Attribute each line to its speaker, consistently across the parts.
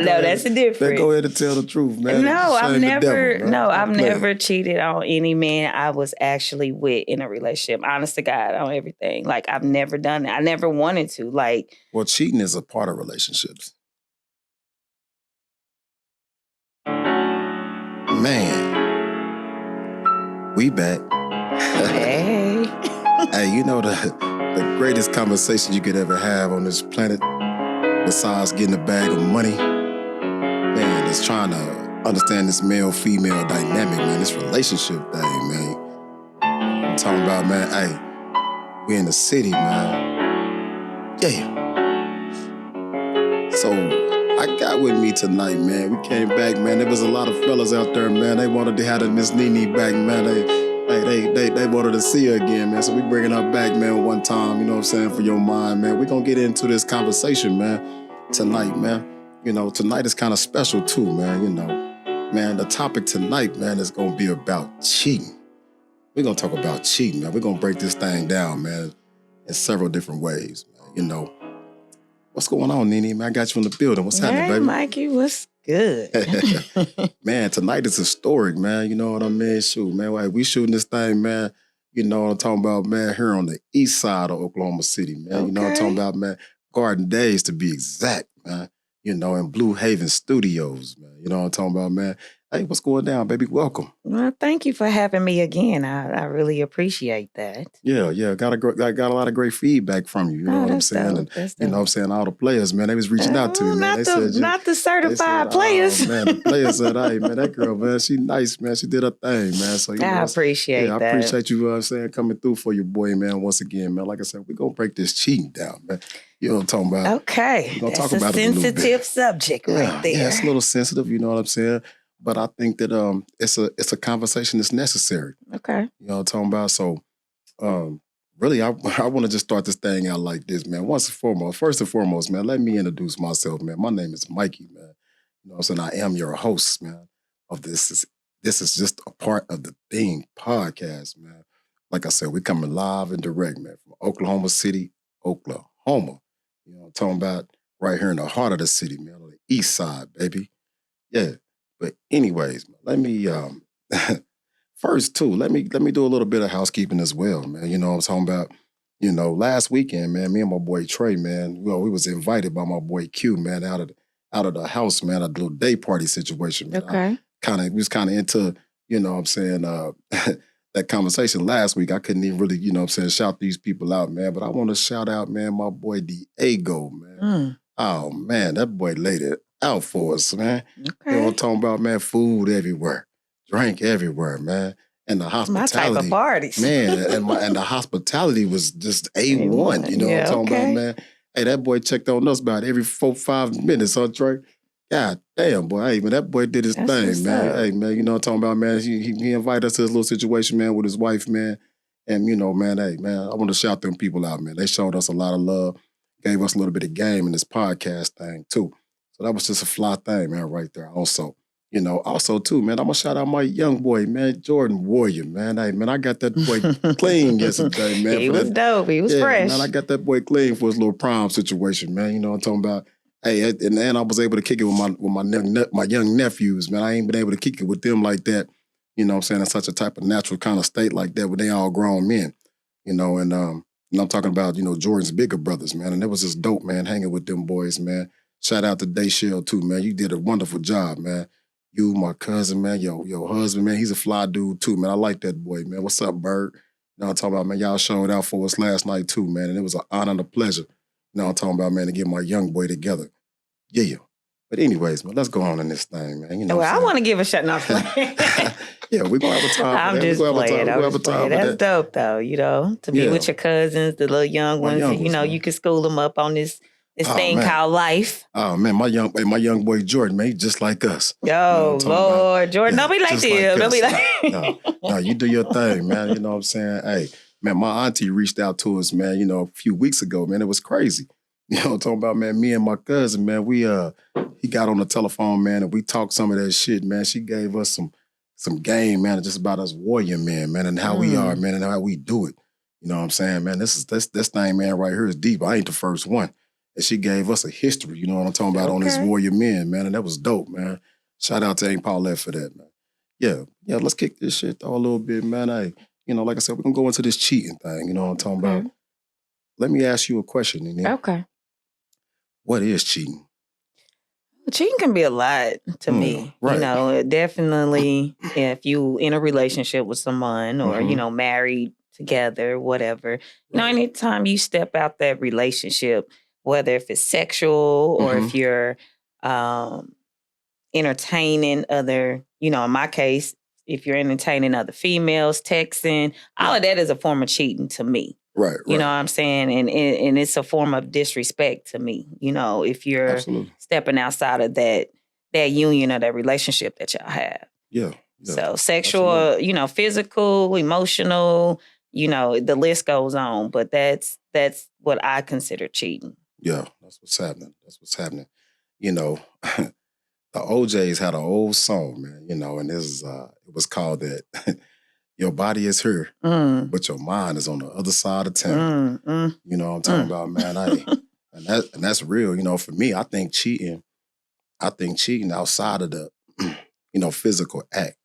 Speaker 1: know that's the difference.
Speaker 2: Then go ahead and tell the truth, man.
Speaker 1: No, I've
Speaker 2: I've
Speaker 1: never cheated on any man I was actually with in a relationship. Honest to God, on everything. Like, I've never done it. I never wanted to. Like,
Speaker 2: well, cheating is a part of relationships. Man, we back.
Speaker 1: Hey.
Speaker 2: Hey, you know the greatest conversation you could ever have on this planet, besides getting a bag of money, man, is trying to understand this male-female dynamic, man, this relationship thing, man. I'm talking about, man, hey, we in the city, man. Yeah. So I got with me tonight, man. We came back, man. There was a lot of fellas out there, man. They wanted to have Miss Nene back, man. They wanted to see her again, man. So we bringing her back, man, one time, you know what I'm saying, for your mind, man. We're going to get into this conversation, man, tonight, man. You know, tonight is kind of special, too, man, you know. Man, the topic tonight, man, is going to be about cheating. We're going to talk about cheating, man. We're going to break this thing down, man, in several different ways, man, you know. What's going on, Nene, man? I got you in the building. What's happening, baby?
Speaker 1: Hey, Mikey, what's good?
Speaker 2: Man, tonight is historic, man. You know what I mean? Shoot, man. Like, we shooting this thing, man. You know what I'm talking about, man, here on the east side of Oklahoma City, man. Okay. You know what I'm talking about, man. Garden Days, to be exact, man. You know, in Blue Haven Studios, man. You know what I'm talking about, man. Hey, what's going down, baby? Welcome.
Speaker 1: Well, thank you for having me again. I really appreciate that.
Speaker 2: Yeah. Got a lot of great feedback from you. You know what I'm saying?
Speaker 1: Dope.
Speaker 2: And, you know what I'm saying? All the players, man, they was reaching out to me, man.
Speaker 1: Not the certified players.
Speaker 2: Oh, man, the players said, hey, man, that girl, man, she nice, man. She did her thing, man. So
Speaker 1: I appreciate that.
Speaker 2: I appreciate you, saying, coming through for your boy, man, once again, man. Like I said, we're going to break this cheating down, man. You know what I'm talking about?
Speaker 1: Okay.
Speaker 2: We're going to talk
Speaker 1: That's
Speaker 2: about
Speaker 1: a
Speaker 2: it a little bit.
Speaker 1: sensitive subject right there.
Speaker 2: Yeah, it's a little sensitive, you know what I'm saying? But I think that it's a conversation that's necessary.
Speaker 1: Okay.
Speaker 2: You know what I'm talking about? So really, I want to just start this thing out like this, man. First and foremost, man, let me introduce myself, man. My name is Mikey, man. You know what I'm saying? I am your host, man, of this. This is just a part of the Thing podcast, man. Like I said, we're coming live and direct, man, from Oklahoma City, Oklahoma. You know what I'm talking about? Right here in the heart of the city, man, on the east side, baby. Yeah. But anyways, let me first too, let me do a little bit of housekeeping as well, man. You know what I'm talking about? You know, last weekend, man, me and my boy Trey, man, well, we was invited by my boy Q, man, out of the house, man, a little day party situation. Man.
Speaker 1: Okay.
Speaker 2: We was kind of into, you know what I'm saying, that conversation last week. I couldn't even really, you know what I'm saying, shout these people out, man. But I want to shout out, man, my boy Diego, man. Oh, man, that boy laid it out for us, man.
Speaker 1: Okay.
Speaker 2: You know what I'm talking about, man? Food everywhere, drink everywhere, man. And the hospitality.
Speaker 1: My type of parties.
Speaker 2: Man, and the hospitality was just A1, you know what I'm talking about, man? Hey, that boy checked on us about every 4-5 minutes, huh, Trey? God damn, boy. Hey, man, that boy did his thing, man. Hey, man, you know what I'm talking about, man? He invited us to this little situation, man, with his wife, man. And, you know, man, hey, man, I want to shout them people out, man. They showed us a lot of love, gave us a little bit of game in this podcast thing, too. So that was just a fly thing, man, right there. Also, you know, too, man, I'm going to shout out my young boy, man, Jordan Warrior, man. Hey, man, I got that boy clean yesterday, man.
Speaker 1: He was dope. He was fresh.
Speaker 2: Man, I got that boy clean for his little prom situation, man. You know what I'm talking about? Hey, and I was able to kick it with my young nephews, man. I ain't been able to kick it with them like that, you know what I'm saying, in such a type of natural kind of state like that, where they all grown men, you know, and I'm talking about, you know, Jordan's bigger brothers, man. And it was just dope, man, hanging with them boys, man. Shout out to Dayshell, too, man. You did a wonderful job, man. You, my cousin, man, your husband, man, he's a fly dude, too, man. I like that boy, man. What's up, Bird? You know what I'm talking about, man? Y'all showed out for us last night, too, man. And it was an honor and a pleasure, you know what I'm talking about, man, to get my young boy together. Yeah. But anyways, man, let's go on in this thing, man. You know
Speaker 1: I want to give a shout out.
Speaker 2: Yeah, we're going to have a time.
Speaker 1: I'm just playing. That's dope, though, you know, to be with your cousins, the little young ones. You know, man. You can school them up on this thing called life.
Speaker 2: Oh, man, my young boy Jordan, man, just like us.
Speaker 1: Oh, you know Lord, Jordan, don't be like this. Don't be like
Speaker 2: No, you do your thing, man. You know what I'm saying? Hey, man, my auntie reached out to us, man, you know, a few weeks ago, man. It was crazy. You know what I'm talking about, man? Me and my cousin, man, he got on the telephone, man, and we talked some of that shit, man. She gave us some game, man, just about us warrior men, man, and how we are, man, and how we do it. You know what I'm saying, man? This thing, man, right here is deep. I ain't the first one. And she gave us a history, you know what I'm talking about, on this Warrior Men, man. And that was dope, man. Shout out to Aunt Paulette for that, man. Yeah, let's kick this shit though a little bit, man. Hey, like I said, we're going to go into this cheating thing, you know what I'm talking about? Let me ask you a question, Nene.
Speaker 1: Okay.
Speaker 2: What is cheating?
Speaker 1: Cheating can be a lot to me. Right. Definitely if you in a relationship with someone or, married together, whatever. Anytime you step out that relationship, whether if it's sexual or if you're entertaining other, in my case, if you're entertaining other females, texting, all of that is a form of cheating to me.
Speaker 2: Right.
Speaker 1: You know what I'm saying? And it's a form of disrespect to me, if you're stepping outside of that union or that relationship that y'all have.
Speaker 2: Yeah.
Speaker 1: So sexual, physical, emotional, the list goes on. But that's what I consider cheating.
Speaker 2: Yeah, that's what's happening. The OJs had an old song, man, and this is it was called that your body is here, but your mind is on the other side of town. You know what I'm talking about, man? And that's real. For me, I think cheating outside of the physical act,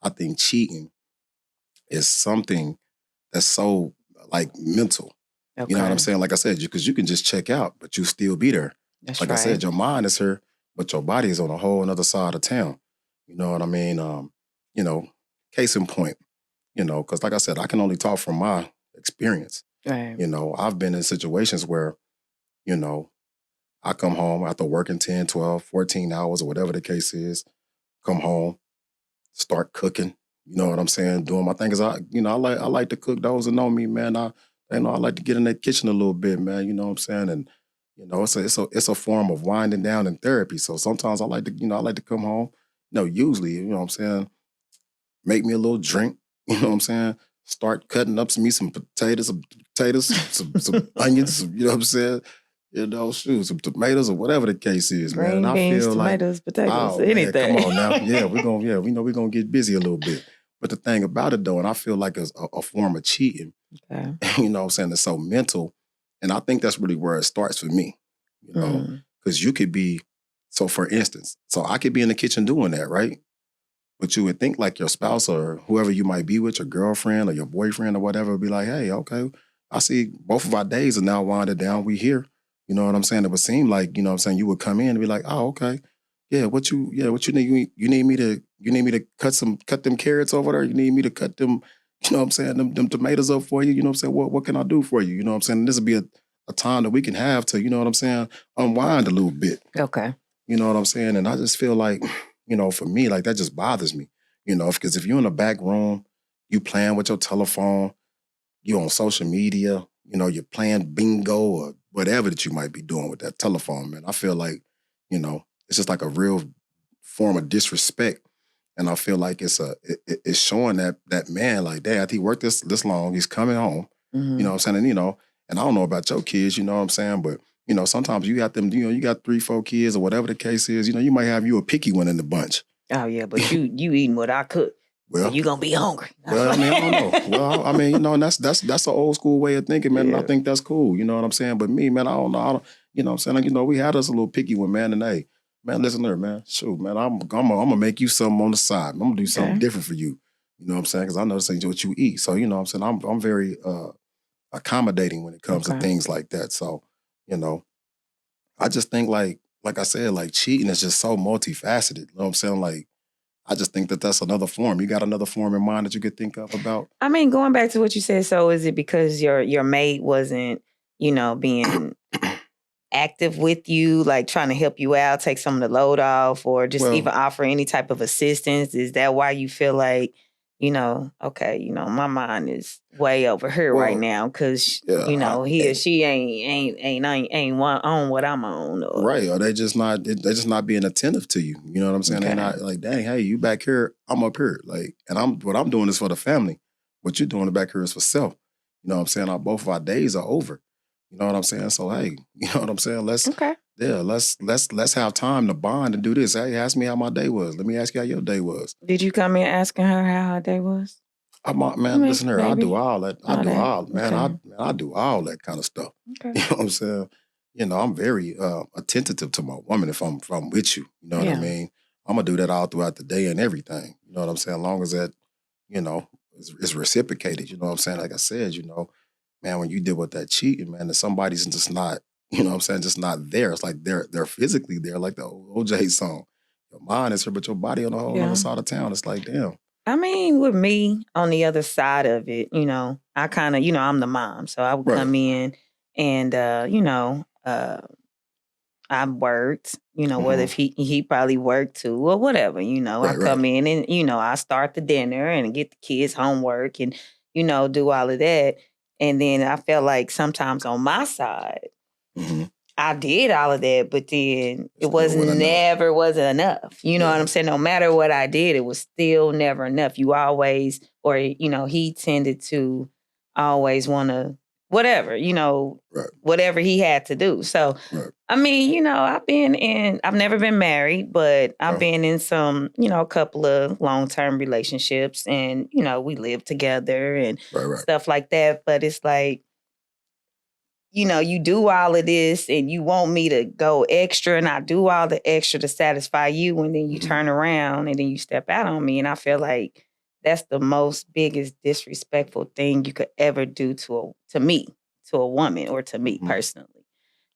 Speaker 2: I think cheating is something that's so like mental. Okay. You know what I'm saying? Like I said, because you can just check out, but you still be there. That's like right. I said, your mind is here, but your body is on a whole other side of town. You know what I mean? Case in point, because like I said, I can only talk from my experience. Right. I've been in situations where, I come home after working 10, 12, 14 hours or whatever the case is, come home, start cooking. You know what I'm saying? Doing my thing. I like to cook. Those that know me, man, I like to get in that kitchen a little bit, man. You know what I'm saying? And, it's a form of winding down in therapy. So sometimes I like to come home, usually, you know what I'm saying, make me a little drink, you know what I'm saying? Start cutting up some potatoes, some onions, you know what I'm saying? Some tomatoes or whatever the case is,
Speaker 1: man.
Speaker 2: And
Speaker 1: beans, I feel tomatoes, potatoes, anything.
Speaker 2: Man, come on now. Yeah, we know we're gonna get busy a little bit. But the thing about it though, and I feel like it's a form of cheating, okay. You know what I'm saying? It's so mental. And I think that's really where it starts for me, because you could be, so for instance, I could be in the kitchen doing that, right? But you would think like your spouse or whoever you might be with, your girlfriend or your boyfriend or whatever, would be like, hey, okay, I see both of our days are now winded down. We here. You know what I'm saying? It would seem like, you know what I'm saying, you would come in and be like, oh, okay. Yeah, what you need? You need me to cut them carrots over there? You need me to cut them, you know what I'm saying, them tomatoes up for you? You know what I'm saying? What can I do for you? You know what I'm saying? And this would be a time that we can have to, you know what I'm saying, unwind a little bit.
Speaker 1: Okay.
Speaker 2: You know what I'm saying? And I just feel like, for me, like that just bothers me, because if you're in a back room, you playing with your telephone, you on social media, you're playing bingo or whatever that you might be doing with that telephone, man. I feel like, it's just like a real form of disrespect. And I feel like it's showing that man like, Dad, he worked this long, he's coming home, you know what I'm saying? And, and I don't know about your kids, you know what I'm saying? But, sometimes you got them, you got 3, 4 kids or whatever the case is, you might have you a picky one in the bunch.
Speaker 1: Oh, yeah, but you eating what I cook. Well, so you gonna be hungry.
Speaker 2: Well, I mean, I don't know. Well, I mean, and that's an old school way of thinking, man. Yeah. And I think that's cool. You know what I'm saying? But me, man, I don't know. You know what I'm saying? We had us a little picky one, man. And hey, man, listen here, man. Shoot, man, I'm gonna make you something on the side. I'm gonna do something different for you. You know what I'm saying? Because I know this ain't what you eat. So you know what I'm saying? I'm very accommodating when it comes to things like that. So I just think like I said, like cheating is just so multifaceted. You know what I'm saying? Like, I just think that that's another form. You got another form in mind that you could think of about?
Speaker 1: I mean, going back to what you said, so is it because your mate wasn't, being active with you, like trying to help you out, take some of the load off, or just even offer any type of assistance? Is that why you feel like, okay, my mind is way over here right now because, he or she ain't on what I'm on. Or,
Speaker 2: right. Or they're just not being attentive to you. You know what I'm saying? Okay. They're not like, dang, hey, you back here, I'm up here. Like, and what I'm doing is for the family. What you're doing back here is for self. You know what I'm saying? Both of our days are over. You know what I'm saying? So, hey, you know what I'm saying? Let's have time to bond and do this. Hey, ask me how my day was. Let me ask you how your day was.
Speaker 1: Did you come in asking her how her day was?
Speaker 2: Listen here, I do all that. I do all that kind of stuff. Okay. You know what I'm saying? I'm very attentive to my woman if I'm with you. You know what I mean? I'm gonna do that all throughout the day and everything. You know what I'm saying? As long as that, is reciprocated. You know what I'm saying? Like I said, man, when you deal with that cheating, man, and somebody's just not, just not there. It's like they're physically there, like the old OJ song. Your mind is here, but your body on the whole other side of town. It's like, damn.
Speaker 1: I mean, with me on the other side of it, I kind of, I'm the mom. So I would come in and, I worked, whether if he probably worked too or whatever, I come in and, I start the dinner and get the kids homework and, do all of that. And then I felt like sometimes on my side, I did all of that, but then it wasn't enough. You know what I'm saying? No matter what I did, it was still never enough. You always, or, he tended to always want to, whatever, whatever he had to do. So, I mean, I've never been married, but I've been in some, a couple of long-term relationships and, we live together and stuff like that. But it's like, you do all of this and you want me to go extra and I do all the extra to satisfy you. And then you turn around and then you step out on me. And I feel like that's the most biggest disrespectful thing you could ever do to me, to a woman or to me personally.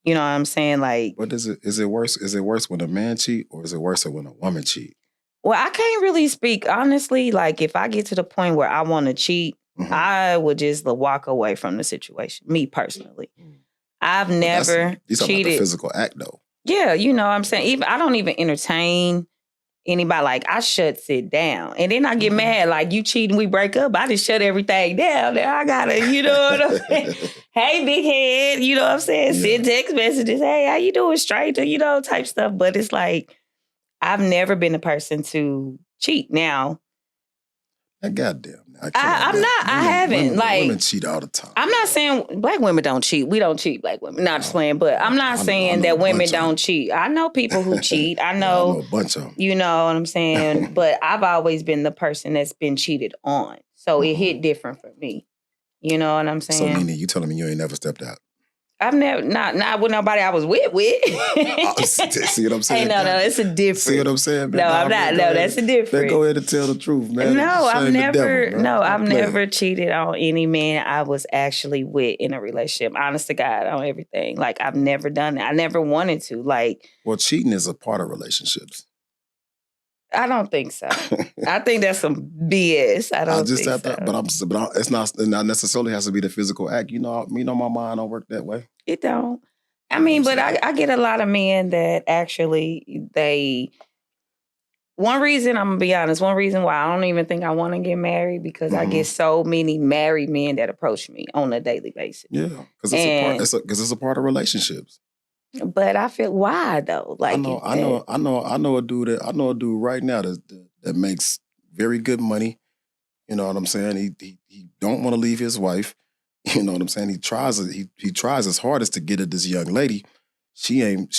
Speaker 1: You know what I'm saying? Like,
Speaker 2: what is it worse? Is it worse when a man cheat or is it worse when a woman cheat?
Speaker 1: Well, I can't really speak honestly. Like, if I get to the point where I want to cheat, I would just walk away from the situation. Me personally, I've never
Speaker 2: cheated. About the physical act, though.
Speaker 1: Yeah, you know what I'm saying. Even I don't even entertain anybody. Like, I shuts it down, and then I get mad. Like, you cheat and we break up. I just shut everything down. Now I gotta, you know what I'm saying. Hey, big head, you know what I'm saying. Send text messages. Hey, how you doing? Straight to type stuff. But it's like, I've never been a person to cheat. Now,
Speaker 2: goddamn.
Speaker 1: I'm not. I haven't.
Speaker 2: Women cheat all the time.
Speaker 1: I'm not saying black women don't cheat. We don't cheat, black women. Not just playing, but I'm not saying that women don't cheat. I know people who cheat. I know
Speaker 2: a bunch of them.
Speaker 1: You know what I'm saying? But I've always been the person that's been cheated on. So it hit different for me. You know what I'm saying?
Speaker 2: So, Nene, you telling me you ain't never stepped out?
Speaker 1: I've never, not with nobody I was with.
Speaker 2: See what I'm saying?
Speaker 1: Hey, no, it's a different.
Speaker 2: See what I'm saying?
Speaker 1: No, I'm not. No, that's a different.
Speaker 2: Go ahead and tell the truth, man.
Speaker 1: No, I've never cheated on any man I was actually with in a relationship. Honest to God, on everything. Like, I've never done it. I never wanted to. Like,
Speaker 2: well, cheating is a part of relationships.
Speaker 1: I don't think so. I think that's some BS. I don't think so.
Speaker 2: But it's not necessarily has to be the physical act. You know, my mind don't work that way.
Speaker 1: It don't. I mean, but I get a lot of men that actually one reason, I'm going to be honest, one reason why I don't even think I want to get married because I get so many married men that approach me on a daily basis.
Speaker 2: Yeah, because it's a part of relationships.
Speaker 1: But I feel, why though? Like,
Speaker 2: I know a dude right now that makes very good money. You know what I'm saying? He don't want to leave his wife. You know what I'm saying? He tries his hardest to get at this young lady. She ain't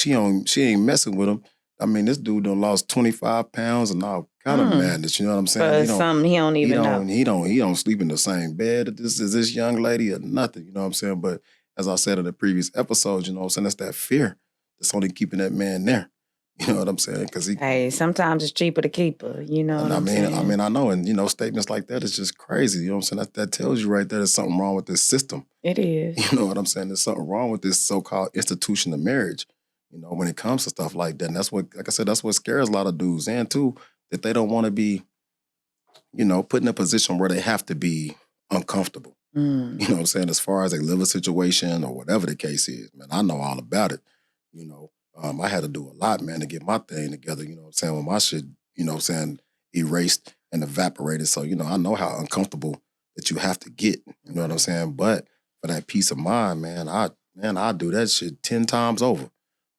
Speaker 2: messing with him. I mean, this dude done lost 25 pounds and all kind of madness. You know what I'm saying?
Speaker 1: Something he don't even know.
Speaker 2: He don't sleep in the same bed as this young lady or nothing. You know what I'm saying? But as I said in the previous episode, you know what I'm saying? That's that fear that's only keeping that man there. You know what I'm saying?
Speaker 1: Hey, sometimes it's cheaper to keep her. You know what I'm saying?
Speaker 2: I mean, I know. And, statements like that is just crazy. You know what I'm saying? That tells you right there there's something wrong with this system.
Speaker 1: It is.
Speaker 2: You know what I'm saying? There's something wrong with this so-called institution of marriage, when it comes to stuff like that. And that's what, like I said, that's what scares a lot of dudes. And, too, that they don't want to be, put in a position where they have to be uncomfortable. You know what I'm saying? As far as a living situation or whatever the case is, man, I know all about it. I had to do a lot, man, to get my thing together, you know what I'm saying, when my shit, erased and evaporated. So, I know how uncomfortable that you have to get, you know what I'm saying? But for that peace of mind, man, I do that shit 10 times over.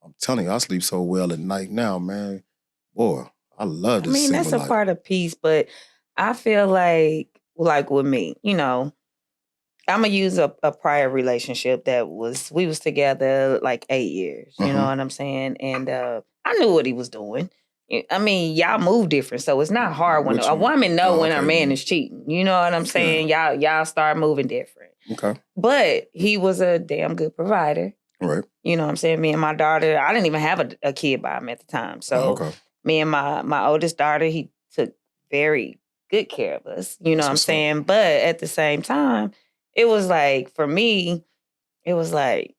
Speaker 2: I'm telling you, I sleep so well at night now, man. Boy, I love this.
Speaker 1: I mean, that's a part of peace, but I feel like with me, I'm going to use a prior relationship that we was together like 8 years. You know what I'm saying? And I knew what he was doing. I mean, y'all move different, so it's not hard when a woman know when her man is cheating. You know what I'm saying? Y'all start moving different.
Speaker 2: Okay.
Speaker 1: But he was a damn good provider.
Speaker 2: Right.
Speaker 1: You know what I'm saying? Me and my daughter, I didn't even have a kid by him at the time. So
Speaker 2: okay.
Speaker 1: me and my oldest daughter, he took very good care of us. You know
Speaker 2: That's
Speaker 1: what I'm
Speaker 2: what's up.
Speaker 1: saying? But at the same time, it was like, for me, it was like,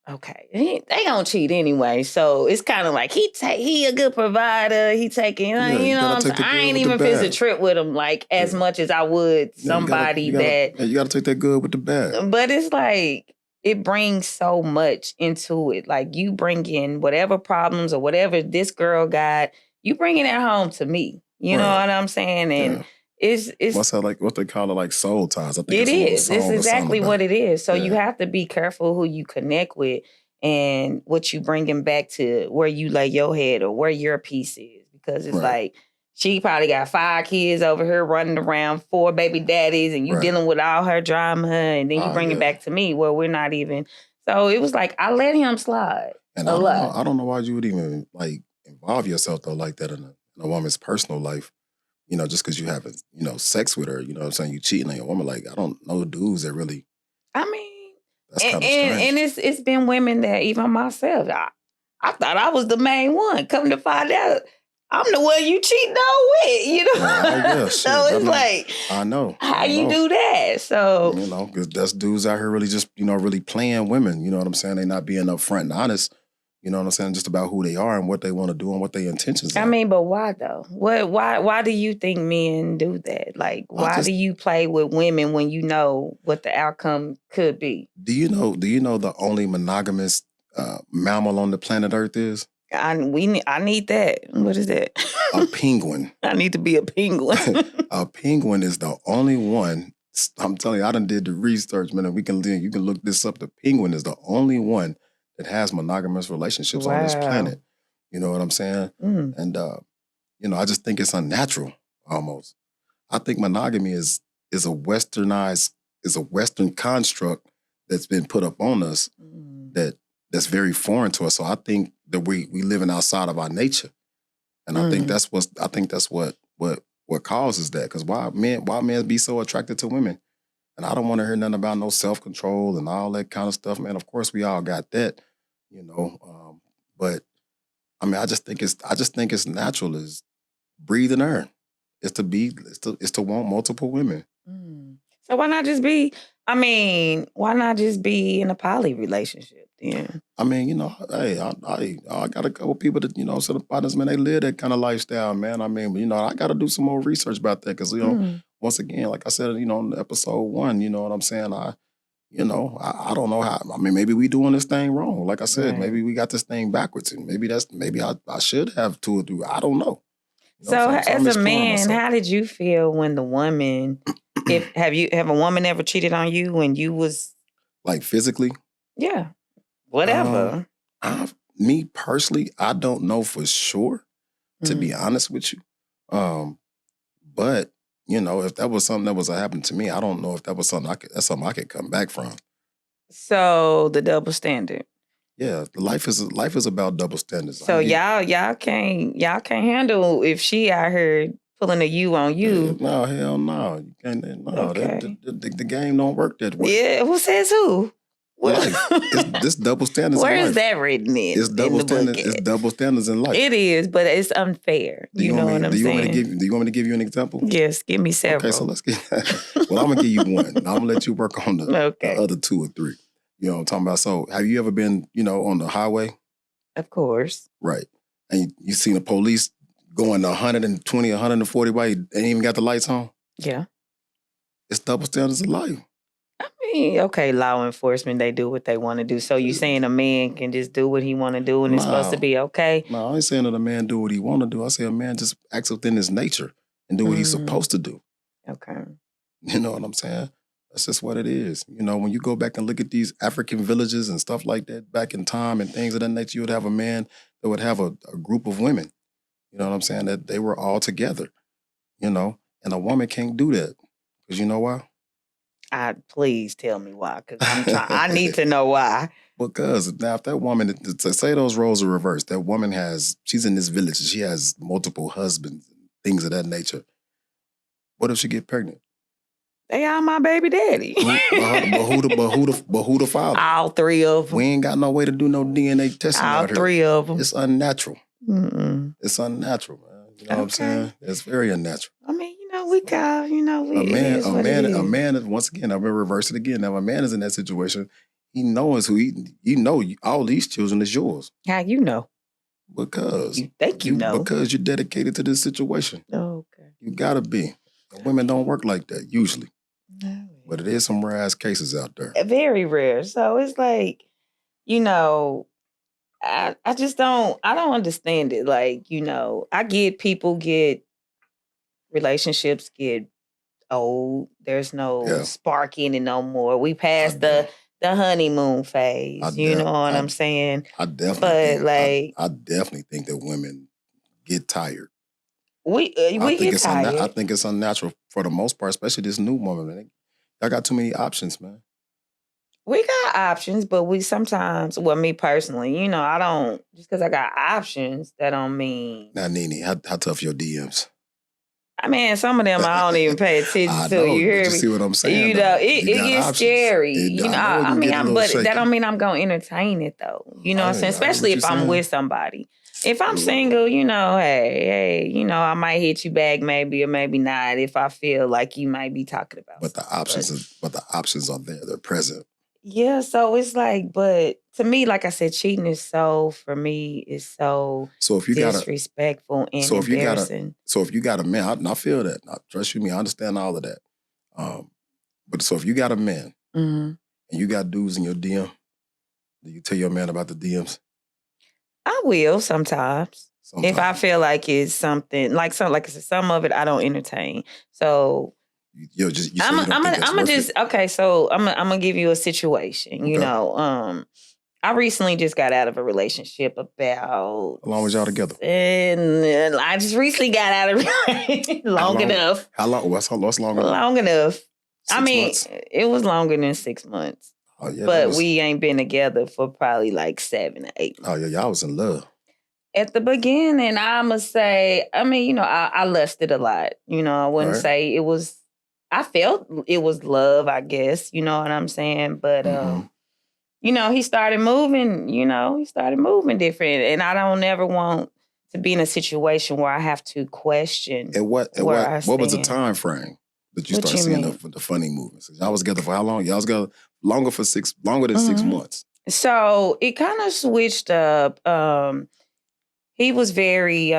Speaker 1: okay, they gonna cheat anyway. So it's kind of like he a good provider. He taking,
Speaker 2: Yeah,
Speaker 1: you
Speaker 2: you
Speaker 1: know what
Speaker 2: gotta
Speaker 1: I'm
Speaker 2: take
Speaker 1: saying?
Speaker 2: the
Speaker 1: I
Speaker 2: good
Speaker 1: ain't
Speaker 2: with the
Speaker 1: even fix a
Speaker 2: bad.
Speaker 1: trip with him like as
Speaker 2: Yeah.
Speaker 1: much as I would
Speaker 2: Yeah,
Speaker 1: somebody that.
Speaker 2: you gotta take that good with the bad.
Speaker 1: But it's like it brings so much into it. Like you bring in whatever problems or whatever this girl got, you bringing it home to me. You know
Speaker 2: Right.
Speaker 1: what I'm saying? And
Speaker 2: Yeah.
Speaker 1: it's
Speaker 2: What's that like? What they call it, like soul ties? I think
Speaker 1: it
Speaker 2: it's a little
Speaker 1: is. It's
Speaker 2: song or something
Speaker 1: exactly
Speaker 2: about
Speaker 1: what
Speaker 2: it.
Speaker 1: it is. So you
Speaker 2: Yeah.
Speaker 1: have to be careful who you connect with and what you bringing back to where you lay your head or where your piece is. Because it's
Speaker 2: Right.
Speaker 1: like she probably got 5 kids over here running around, 4 baby daddies, and you
Speaker 2: Right.
Speaker 1: dealing with all her drama, and then you bring it back to me where we're not even. So it was like I let him slide.
Speaker 2: And
Speaker 1: a lot.
Speaker 2: I don't know why you would even like involve yourself though like that in a woman's personal life. You know, just because you haven't, sex with her, you know what I'm saying? You cheating on your woman. Like, I don't know dudes that really,
Speaker 1: I mean,
Speaker 2: that's kind of strange.
Speaker 1: and it's been women that even myself, I thought I was the main one. Come to find out, I'm the one you cheating on with, you know?
Speaker 2: Yeah,
Speaker 1: So it's like,
Speaker 2: I know.
Speaker 1: how you do that? So,
Speaker 2: because that's dudes out here really just, really playing women. You know what I'm saying? They not being upfront and honest. You know what I'm saying? Just about who they are and what they want to do and what their intentions are.
Speaker 1: I mean, but why though? Why do you think men do that? Like, why do you play with women when you know what the outcome could be?
Speaker 2: Do you know the only monogamous mammal on the planet Earth is?
Speaker 1: I need that. What is that?
Speaker 2: A penguin.
Speaker 1: I need to be a penguin.
Speaker 2: A penguin is the only one. I'm telling you, I done did the research, man. You can look this up. The penguin is the only one that has monogamous relationships on this planet. You know what I'm saying?
Speaker 1: Mm.
Speaker 2: And I just think it's unnatural almost. I think monogamy is a westernized, is a Western construct that's been put up on us that's very foreign to us. So I think that we living outside of our nature. And I think that's what causes that. Because why men be so attracted to women? And I don't want to hear nothing about no self-control and all that kind of stuff, man. Of course, we all got that, but I mean, I just think it's natural. Is breathe and earn. It's to want multiple women.
Speaker 1: So why not just be? I mean, why not just be in a poly relationship then?
Speaker 2: I mean, hey, I got a couple people that, sort of partners, man, they live that kind of lifestyle, man. I mean, I got to do some more research about that because, once again, like I said, on episode 1, you know what I'm saying? I don't know how. I mean, maybe we doing this thing wrong. Like I said, maybe we got this thing backwards, and maybe I should have 2 or 3. I don't know.
Speaker 1: So as a man, how did you feel when the woman? Have a woman ever cheated on you when you was
Speaker 2: like physically?
Speaker 1: Yeah, whatever.
Speaker 2: Me personally, I don't know for sure. To be honest with you, but if that was something that was happening to me, I don't know if that was something that's something I could come back from.
Speaker 1: So the double standard.
Speaker 2: Yeah, life is about double standards.
Speaker 1: So y'all can't handle if she out here pulling a you on you.
Speaker 2: No, hell no. You can't. No, okay. The game don't work that way.
Speaker 1: Yeah, who says who?
Speaker 2: Life. This double standards.
Speaker 1: Where
Speaker 2: in life.
Speaker 1: Is that written in?
Speaker 2: It's double standards. It's double standards in life.
Speaker 1: It is, but it's unfair. You know what I'm saying?
Speaker 2: Do you want me to give you an example?
Speaker 1: Yes, give me several.
Speaker 2: Okay, so let's get. Well, I'm gonna give you one. I'm gonna let you work on the other 2 or 3. You know what I'm talking about? So, have you ever been, on the highway?
Speaker 1: Of course.
Speaker 2: Right. And you seen the police going 120, 140 by, ain't even got the lights on?
Speaker 1: Yeah.
Speaker 2: It's double standards of life.
Speaker 1: I mean, okay, law enforcement, they do what they want to do. So you saying a man can just do what he want to do and it's supposed to be okay?
Speaker 2: No, I ain't saying that a man do what he want to do. I say a man just acts within his nature and do what he's supposed to do.
Speaker 1: Okay.
Speaker 2: You know what I'm saying? That's just what it is. When you go back and look at these African villages and stuff like that back in time and things of that nature, you would have a man that would have a group of women. You know what I'm saying? That they were all together, and a woman can't do that. Because you know why?
Speaker 1: Please tell me why, because I need to know why.
Speaker 2: Because now if that woman, say those roles are reversed, that woman she's in this village and she has multiple husbands and things of that nature. What if she get pregnant?
Speaker 1: They all my baby daddy.
Speaker 2: But who the father?
Speaker 1: All three of them.
Speaker 2: We ain't got no way to do no DNA testing
Speaker 1: all
Speaker 2: out here.
Speaker 1: All three of them.
Speaker 2: It's unnatural.
Speaker 1: Mm-mm.
Speaker 2: It's unnatural, man. You know what I'm saying? It's very unnatural.
Speaker 1: I mean, we call, we
Speaker 2: a man is, once again, I'm gonna reverse it again. Now, if a man is in that situation, he knows who you know all these children is yours.
Speaker 1: How you know?
Speaker 2: Because
Speaker 1: you think you know.
Speaker 2: Because you're dedicated to this situation.
Speaker 1: Oh, okay.
Speaker 2: You gotta be. Women don't work like that usually. No. But it is some rare ass cases out there.
Speaker 1: Very rare. So it's like, I just don't understand it. Like, I get people relationships get old. There's no spark in it no more. We passed the honeymoon phase. You know what I'm saying?
Speaker 2: I definitely think that women get tired.
Speaker 1: We get tired.
Speaker 2: I think it's unnatural for the most part, especially this new woman. Man. I got too many options, man.
Speaker 1: We got options, but we sometimes, me personally, I don't, just because I got options, that don't mean.
Speaker 2: Now, Nene, how tough your DMs?
Speaker 1: I mean, some of them I don't even pay attention to. You hear me?
Speaker 2: You see what I'm saying?
Speaker 1: It gets options. Scary. But that don't mean I'm gonna entertain it though. You know what I'm saying? Especially if I'm with somebody. If I'm single, hey, I might hit you back maybe or maybe not if I feel like you might be talking about.
Speaker 2: But the options are there. They're present.
Speaker 1: Yeah, so it's like, but to me, like I said, cheating is for me, is so if you disrespectful and embarrassing.
Speaker 2: So if you got a man, I feel that. Trust you me, I understand all of that. But so if you got a man and you got dudes in your DM, do you tell your man about the DMs?
Speaker 1: I will sometimes. If I feel like it's something like I said, some of it I don't entertain. So I'm gonna give you a situation. Okay. I recently just got out of a relationship about.
Speaker 2: How long was y'all together?
Speaker 1: And I just recently got out of it long enough.
Speaker 2: How long? What's long enough?
Speaker 1: Long enough.
Speaker 2: 6 months?
Speaker 1: It was longer than 6 months.
Speaker 2: Oh, yeah,
Speaker 1: but we ain't been together for probably like 7 or 8 months.
Speaker 2: Oh yeah, y'all was in love.
Speaker 1: At the beginning, I must say, I lusted a lot. I wouldn't say it was. I felt it was love, I guess. You know what I'm saying? But he started moving. He started moving different, and I don't ever want to be in a situation where I have to question.
Speaker 2: And what was the time frame that you started seeing the funny movements? Y'all was together for how long? Y'all was together longer than 6 months.
Speaker 1: So it kind of switched up. He was very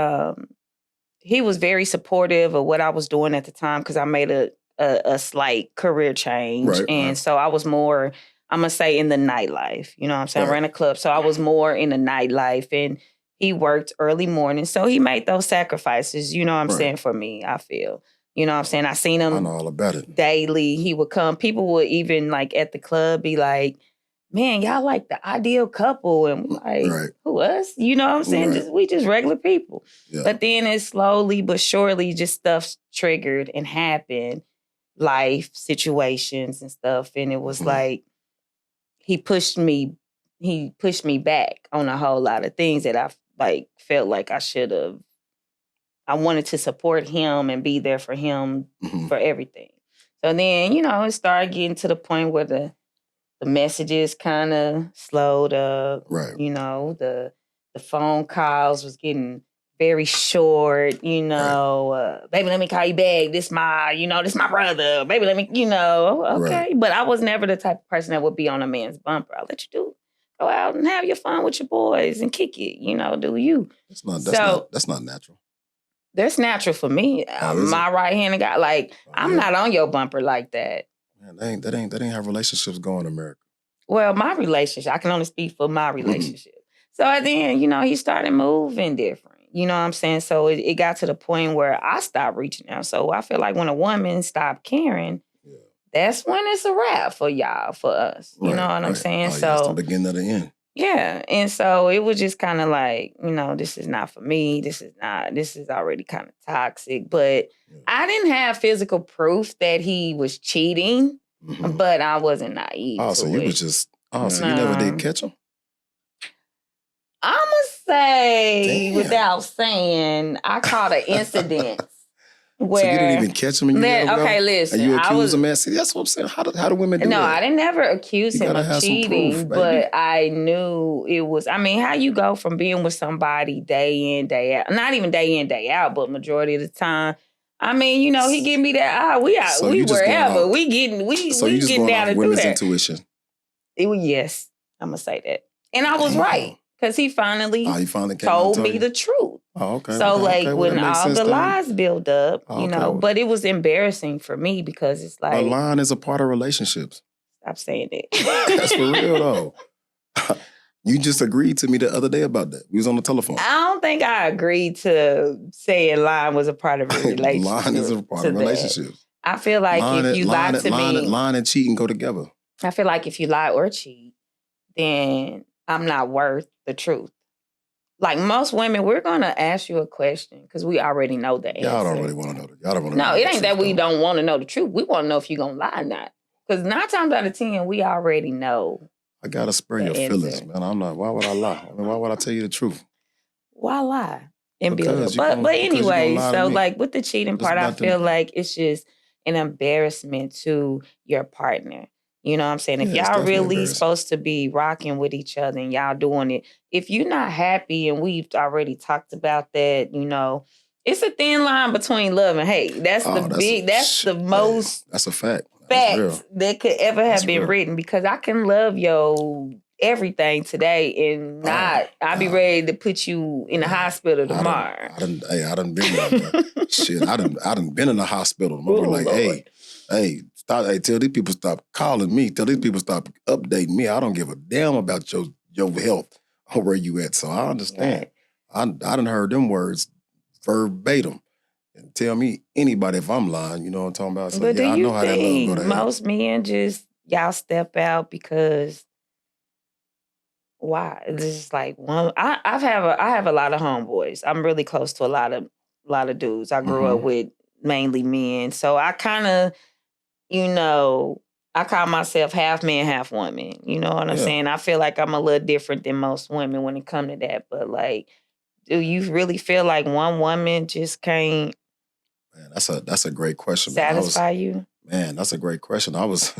Speaker 1: supportive of what I was doing at the time because I made a slight career change. So I was more, I'm going to say, in the nightlife. You know what I'm saying? I ran a club. So I was more in the nightlife, and he worked early morning. So he made those sacrifices, you know what I'm saying, for me, I feel. You know what I'm saying? I seen him
Speaker 2: I know all about it.
Speaker 1: Daily. He would come. People would even at the club be like, man, y'all like the ideal couple. And we're like, who, us? You know what I'm saying? We just regular people. Yeah. But then it slowly but surely just stuff triggered and happened. Life situations and stuff. And it was like, he pushed me back on a whole lot of things that I felt like I should have. I wanted to support him and be there for him for everything. So then, it started getting to the point where the messages kind of slowed up. Right. The phone calls was getting very short, baby, let me call you back. This my brother. Baby, let me, okay. Right. But I was never the type of person that would be on a man's bumper. I'll let you go out and have your fun with your boys and kick it, do you.
Speaker 2: That's not natural.
Speaker 1: That's natural for me. My right-handed guy, I'm not on your bumper like that.
Speaker 2: Man, that ain't how relationships go in America.
Speaker 1: Well, my relationship, I can only speak for my relationship. So then, he started moving different. You know what I'm saying? So it got to the point where I stopped reaching out. So I feel like when a woman stopped caring, that's when it's a wrap for y'all, for us. You know what I'm saying?
Speaker 2: So it's the beginning of the end.
Speaker 1: Yeah. And so it was just kind of like, this is not for me. This is already kind of toxic. But I didn't have physical proof that he was cheating, but I wasn't naive.
Speaker 2: Oh, so you was just, so you never did catch him?
Speaker 1: I'm going to say, without saying, I caught an incident. Where,
Speaker 2: so you didn't even catch him and you let him go?
Speaker 1: Okay, listen.
Speaker 2: And you accuse him, man. See, that's what I'm saying. How do women do that?
Speaker 1: No, I didn't never accuse him of cheating,
Speaker 2: proof,
Speaker 1: but I knew it was, I mean, how you go from being with somebody day in, day out, not even day in, day out, but majority of the time. I mean, you know, he give me that, we wherever. We getting down to do
Speaker 2: women's
Speaker 1: that.
Speaker 2: Intuition.
Speaker 1: Yes, I'm going to say that. And I was right. Because he finally told me the truth.
Speaker 2: Oh, okay.
Speaker 1: So,
Speaker 2: okay,
Speaker 1: when all the lies build up, you know, but it was embarrassing for me because it's like...
Speaker 2: A lying is a part of relationships.
Speaker 1: Stop saying that.
Speaker 2: That's for real, though. You just agreed to me the other day about that. We was on the telephone.
Speaker 1: I don't think I agreed to saying lying was a part of a relationship.
Speaker 2: Lying is a part of relationships.
Speaker 1: I feel like if you lie to me...
Speaker 2: Lying and cheating go together.
Speaker 1: I feel like if you lie or cheat, then I'm not worth the truth. Like most women, we're going to ask you a question because we already know the answer.
Speaker 2: Y'all don't really want to know. Y'all don't want to know.
Speaker 1: No, it ain't that we don't want to know the truth. We want to know if you're going to lie or not. Because 9 times out of 10, we already know.
Speaker 2: I got to spare your feelings, man. I'm not. Why would I lie? I mean, why would I tell you the truth?
Speaker 1: Why lie? And build up. But anyway, so like with the cheating part, I feel like it's just an embarrassment to your partner. You know what I'm saying? If y'all really supposed to be rocking with each other and y'all doing it, if you're not happy, and we've already talked about that, you know, it's a thin line between love and hate. That's the most...
Speaker 2: That's a fact.
Speaker 1: Facts that could ever have been written, because I can love your everything today and not... I'll be ready to put you in the hospital tomorrow.
Speaker 2: I done been there. Shit, I done been in the hospital. I'm like, hey, tell these people stop calling me. Tell these people stop updating me. I don't give a damn about your health or where you at. So I understand. Right. I done heard them words verbatim. And tell me anybody if I'm lying. You know what I'm talking about? So
Speaker 1: but
Speaker 2: I know how that love go to
Speaker 1: most men just y'all step out because why? It's just like one. I have a lot of homeboys. I'm really close to a lot of dudes. I grew up with mainly men, so I kind of, you know, I call myself half man, half woman. You know what I'm saying? I feel like I'm a little different than most women when it comes to that. But like, do you really feel like one woman just can't?
Speaker 2: Man, that's a great question.
Speaker 1: Satisfy you?
Speaker 2: Man, that's a great question. I was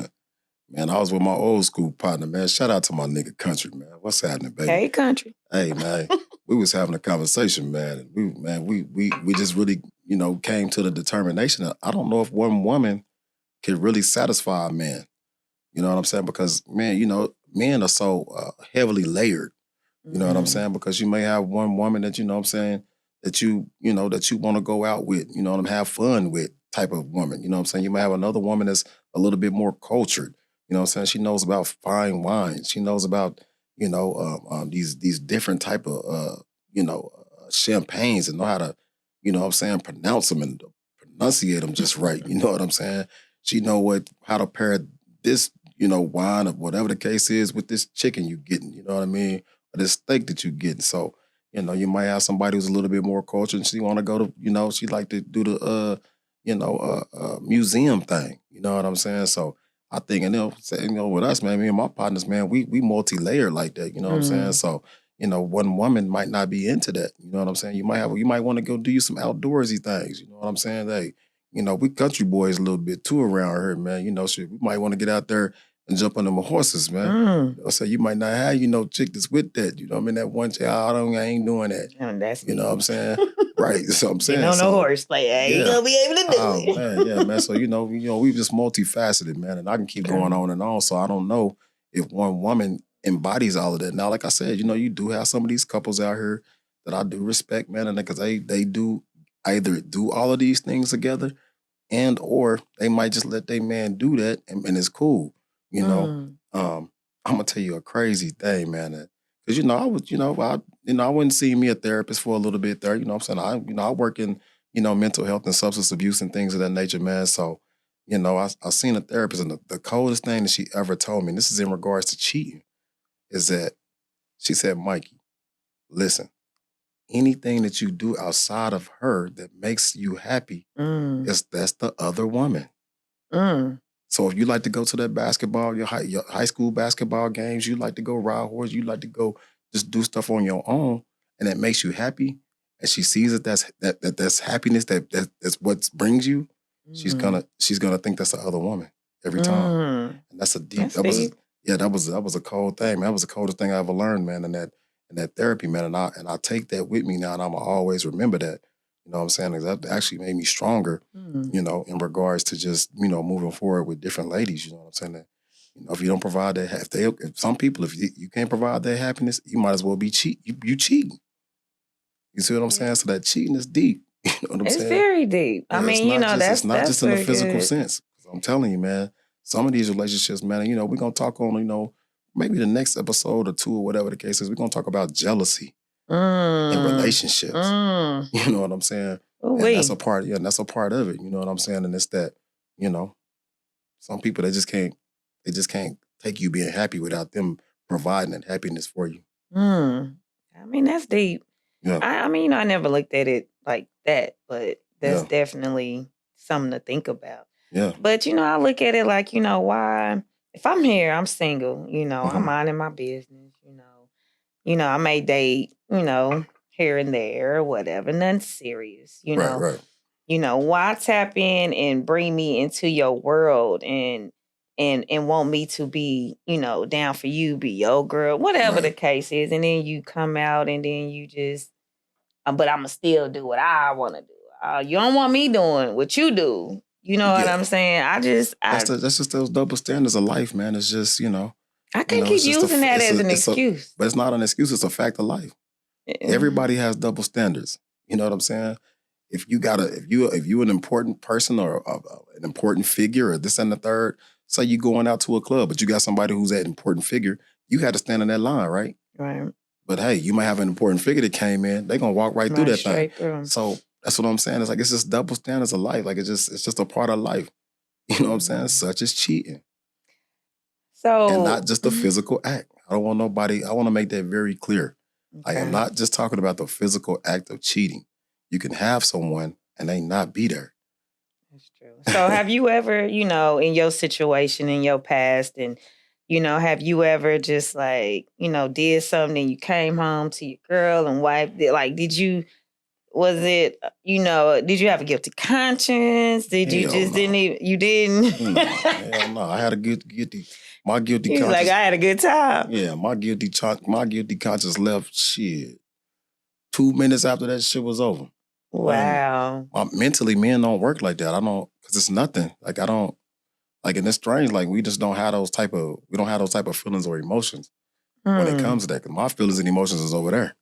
Speaker 2: with my old school partner, man. Shout out to my nigga Country, man. What's happening, baby?
Speaker 1: Hey, Country.
Speaker 2: Hey, man. We was having a conversation, man. We just really, you know, came to the determination that I don't know if one woman can really satisfy a man. You know what I'm saying? Because, man, you know, men are so heavily layered. You know what I'm saying? Because you may have one woman that, you know what I'm saying, that you want to go out with, you know what I'm have fun with type of woman. You know what I'm saying? You may have another woman that's a little bit more cultured. You know what I'm saying? She knows about fine wines. She knows about, you know, these different type of, champagnes, and know how to, you know what I'm saying, pronounce them and pronunciate them just right. You know what I'm saying? She know how to pair this, you know, wine or whatever the case is with this chicken you getting. You know what I mean? Or this steak that you getting. So, you know, you might have somebody who's a little bit more cultured and she want to go to, you know, she like to do the, museum thing. You know what I'm saying? So I think, and with us, man, me and my partners, man, we multi-layered like that. You know what I'm saying? So, you know, one woman might not be into that. You know what I'm saying? You might want to go do you some outdoorsy things. You know what I'm saying? Hey, you know, we country boys a little bit too around here, man. You know, shit, we might want to get out there and jump on them horses, man. You know, so you might not have, you know, chick that's with that. You know what I mean? That one chick, I ain't doing that.
Speaker 1: That's
Speaker 2: you know what I'm saying? Right. So I'm saying.
Speaker 1: Get on the horse, like, I ain't gonna be able to do it.
Speaker 2: Man, yeah, man. So, you know, we just multifaceted, man. And I can keep going on and on. So I don't know if one woman embodies all of that. Now, like I said, you know, you do have some of these couples out here that I do respect, man. And because they do either do all of these things together, and or they might just let their man do that and it's cool. You know, I'm gonna tell you a crazy thing, man. Because I wouldn't see me a therapist for a little bit there. You know what I'm saying? I work in, you know, mental health and substance abuse and things of that nature, man. So, you know, I seen a therapist, and the coldest thing that she ever told me, and this is in regards to cheating, is that she said, Mikey, listen, anything that you do outside of her that makes you happy, that's the other woman. So if you like to go to that basketball, your high school basketball games, you like to go ride horse, you like to go just do stuff on your own, and it makes you happy, and she sees that that's happiness, that's what brings you, she's gonna think that's the other woman every time. And that's a deep. That was a cold thing, man. That was the coldest thing I ever learned, man. In that therapy, man. And I take that with me now, and I'm always remember that. You know what I'm saying? That actually made me stronger. You know, in regards to just moving forward with different ladies. You know what I'm saying? That, if you don't provide that, if some people, if you can't provide their happiness, you might as well be cheat. You cheating. You see what I'm saying? So that cheating is deep. You know what I'm saying?
Speaker 1: It's very deep.
Speaker 2: Yeah,
Speaker 1: I mean,
Speaker 2: it's not just in the physical sense. I'm telling you, man. Some of these relationships, man. We're gonna talk on, maybe the next episode or two or whatever the case is. We're gonna talk about jealousy in relationships. You know what I'm saying? And that's a part. Yeah, and that's a part of it. You know what I'm saying? And it's that, some people they just can't take you being happy without them providing that happiness for you.
Speaker 1: I mean, that's deep.
Speaker 2: Yeah.
Speaker 1: I mean, I never looked at it like that, but that's definitely something to think about.
Speaker 2: Yeah.
Speaker 1: But, I look at it like, why, if I'm here, I'm single, I'm minding my business, I may date, here and there or whatever, nothing serious,
Speaker 2: Right.
Speaker 1: Why tap in and bring me into your world and want me to be, down for you, be your girl, whatever the case is. And then you come out and then you just, but I'ma still do what I want to do. You don't want me doing what you do. You know what I'm saying?
Speaker 2: That's just those double standards of life, man. It's just,
Speaker 1: I can't keep using that as an excuse.
Speaker 2: But it's not an excuse. It's a fact of life. Everybody has double standards. You know what I'm saying? If you an important person or an important figure or this and the third, say you going out to a club, but you got somebody who's that important figure, you had to stand in that line, right?
Speaker 1: Right.
Speaker 2: But hey, you might have an important figure that came in. They're gonna walk right through that thing. So that's what I'm saying. It's like it's just double standards of life. Like it's just a part of life. You know what I'm saying? Such as cheating.
Speaker 1: So
Speaker 2: and not just the physical act. I want to make that very clear. Okay. I am not just talking about the physical act of cheating. You can have someone and they not be there.
Speaker 1: That's true. So have you ever, in your situation, in your past, and, have you ever just like, did something and you came home to your girl and wife? Like, did you have a guilty conscience? Did you just didn't even, you didn't?
Speaker 2: Hell no. I had a my guilty
Speaker 1: He's
Speaker 2: conscience.
Speaker 1: Like, I had a good time.
Speaker 2: Yeah, my guilty conscience left 2 minutes after that shit was over.
Speaker 1: Wow.
Speaker 2: Mentally, men don't work like that. I don't, because it's nothing. Like, I don't, like, and it's strange. Like, we don't have those type of feelings or emotions when it comes to that. Because my feelings and emotions is over there.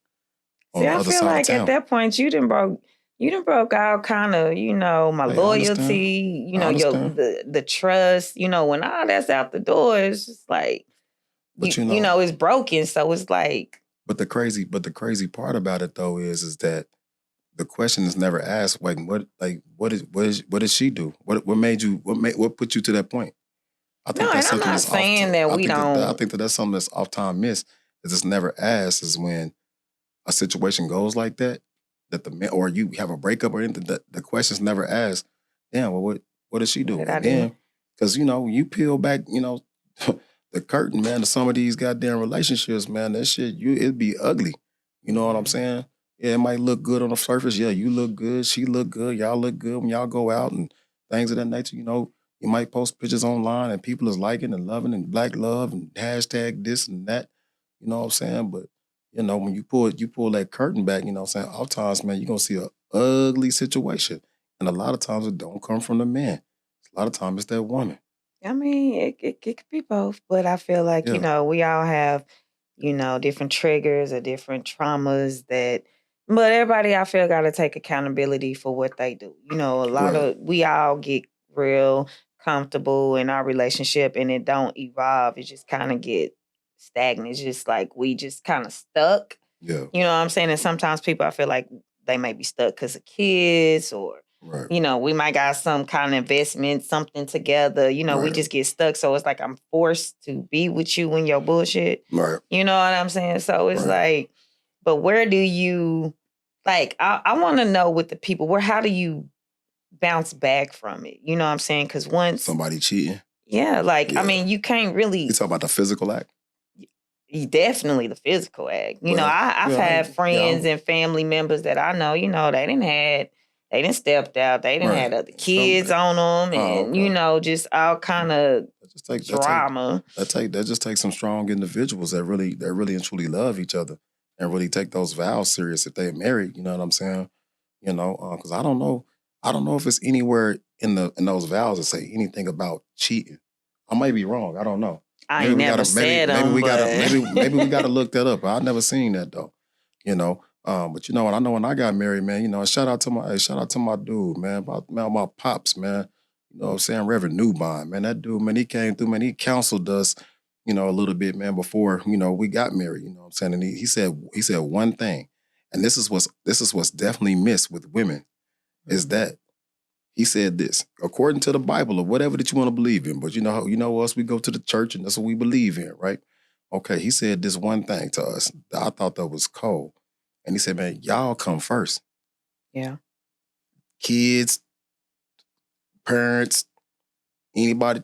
Speaker 1: See, I feel like at that point, you done broke out kind of, my loyalty, the trust, when all that's out the door, it's just like, but it's broken. So it's like.
Speaker 2: But the crazy part about it though is that the question is never asked. Like, what did she do? What put you to that point? I think that's something that's
Speaker 1: saying that we don't.
Speaker 2: I think that's something that's oft time missed. Is it's never asked is when a situation goes like that the man or you have a breakup or anything. The question's never asked. Damn, well, what did she do? And then, because you peel back, the curtain, man, to some of these goddamn relationships, man. That shit, it'd be ugly. You know what I'm saying? Yeah, it might look good on the surface. Yeah, you look good. She look good. Y'all look good when y'all go out and things of that nature. You might post pictures online and people is liking and loving and black love and hashtag this and that. You know what I'm saying? But, when you pull that curtain back, oftentimes, man, you're going to see an ugly situation. And a lot of times it don't come from the man. A lot of times it's that woman.
Speaker 1: I mean, it could be both, but I feel like, we all have, different triggers or different traumas but everybody I feel got to take accountability for what they do. We all get real comfortable in our relationship and it don't evolve. It just kind of get stagnant. It's just like we just kind of stuck.
Speaker 2: Yeah.
Speaker 1: You know what I'm saying? And sometimes people, I feel like they may be stuck because of kids or, we might got some kind of investment, something together. We just get stuck. So it's like I'm forced to be with you in your bullshit.
Speaker 2: Right.
Speaker 1: You know what I'm saying? So it's like, but where do you, like, I want to know with the people, how do you bounce back from it? You know what I'm saying? Because once.
Speaker 2: Somebody cheating.
Speaker 1: Yeah, I mean, you can't really.
Speaker 2: You talk about the physical act?
Speaker 1: definitely the physical act. You know, I've had friends and family members that I know, you know, they didn't stepped out, they didn't had other kids on them, and you know, just all kind of drama.
Speaker 2: That just takes some strong individuals that really and truly love each other and really take those vows serious if they're married. You know what I'm saying? You know, because I don't know if it's anywhere in those vows that say anything about cheating. I might be wrong. I don't know.
Speaker 1: I ain't never said them.
Speaker 2: Maybe we gotta look that up. I've never seen that though. You know, but you know what? I know when I got married, man. You know, shout out to my dude, man. About my pops, man. You know what I'm saying? Reverend Newbond, man. That dude, man, he came through, man. He counseled us, you know, a little bit, man, before, you know, we got married. You know what I'm saying? And he said one thing, and this is what's definitely missed with women, is that he said this, according to the Bible or whatever that you want to believe in, but you know us, we go to the church and that's what we believe in, right? Okay, he said this one thing to us that I thought that was cold. And he said, man, y'all come first.
Speaker 1: Yeah.
Speaker 2: Kids, parents, anybody,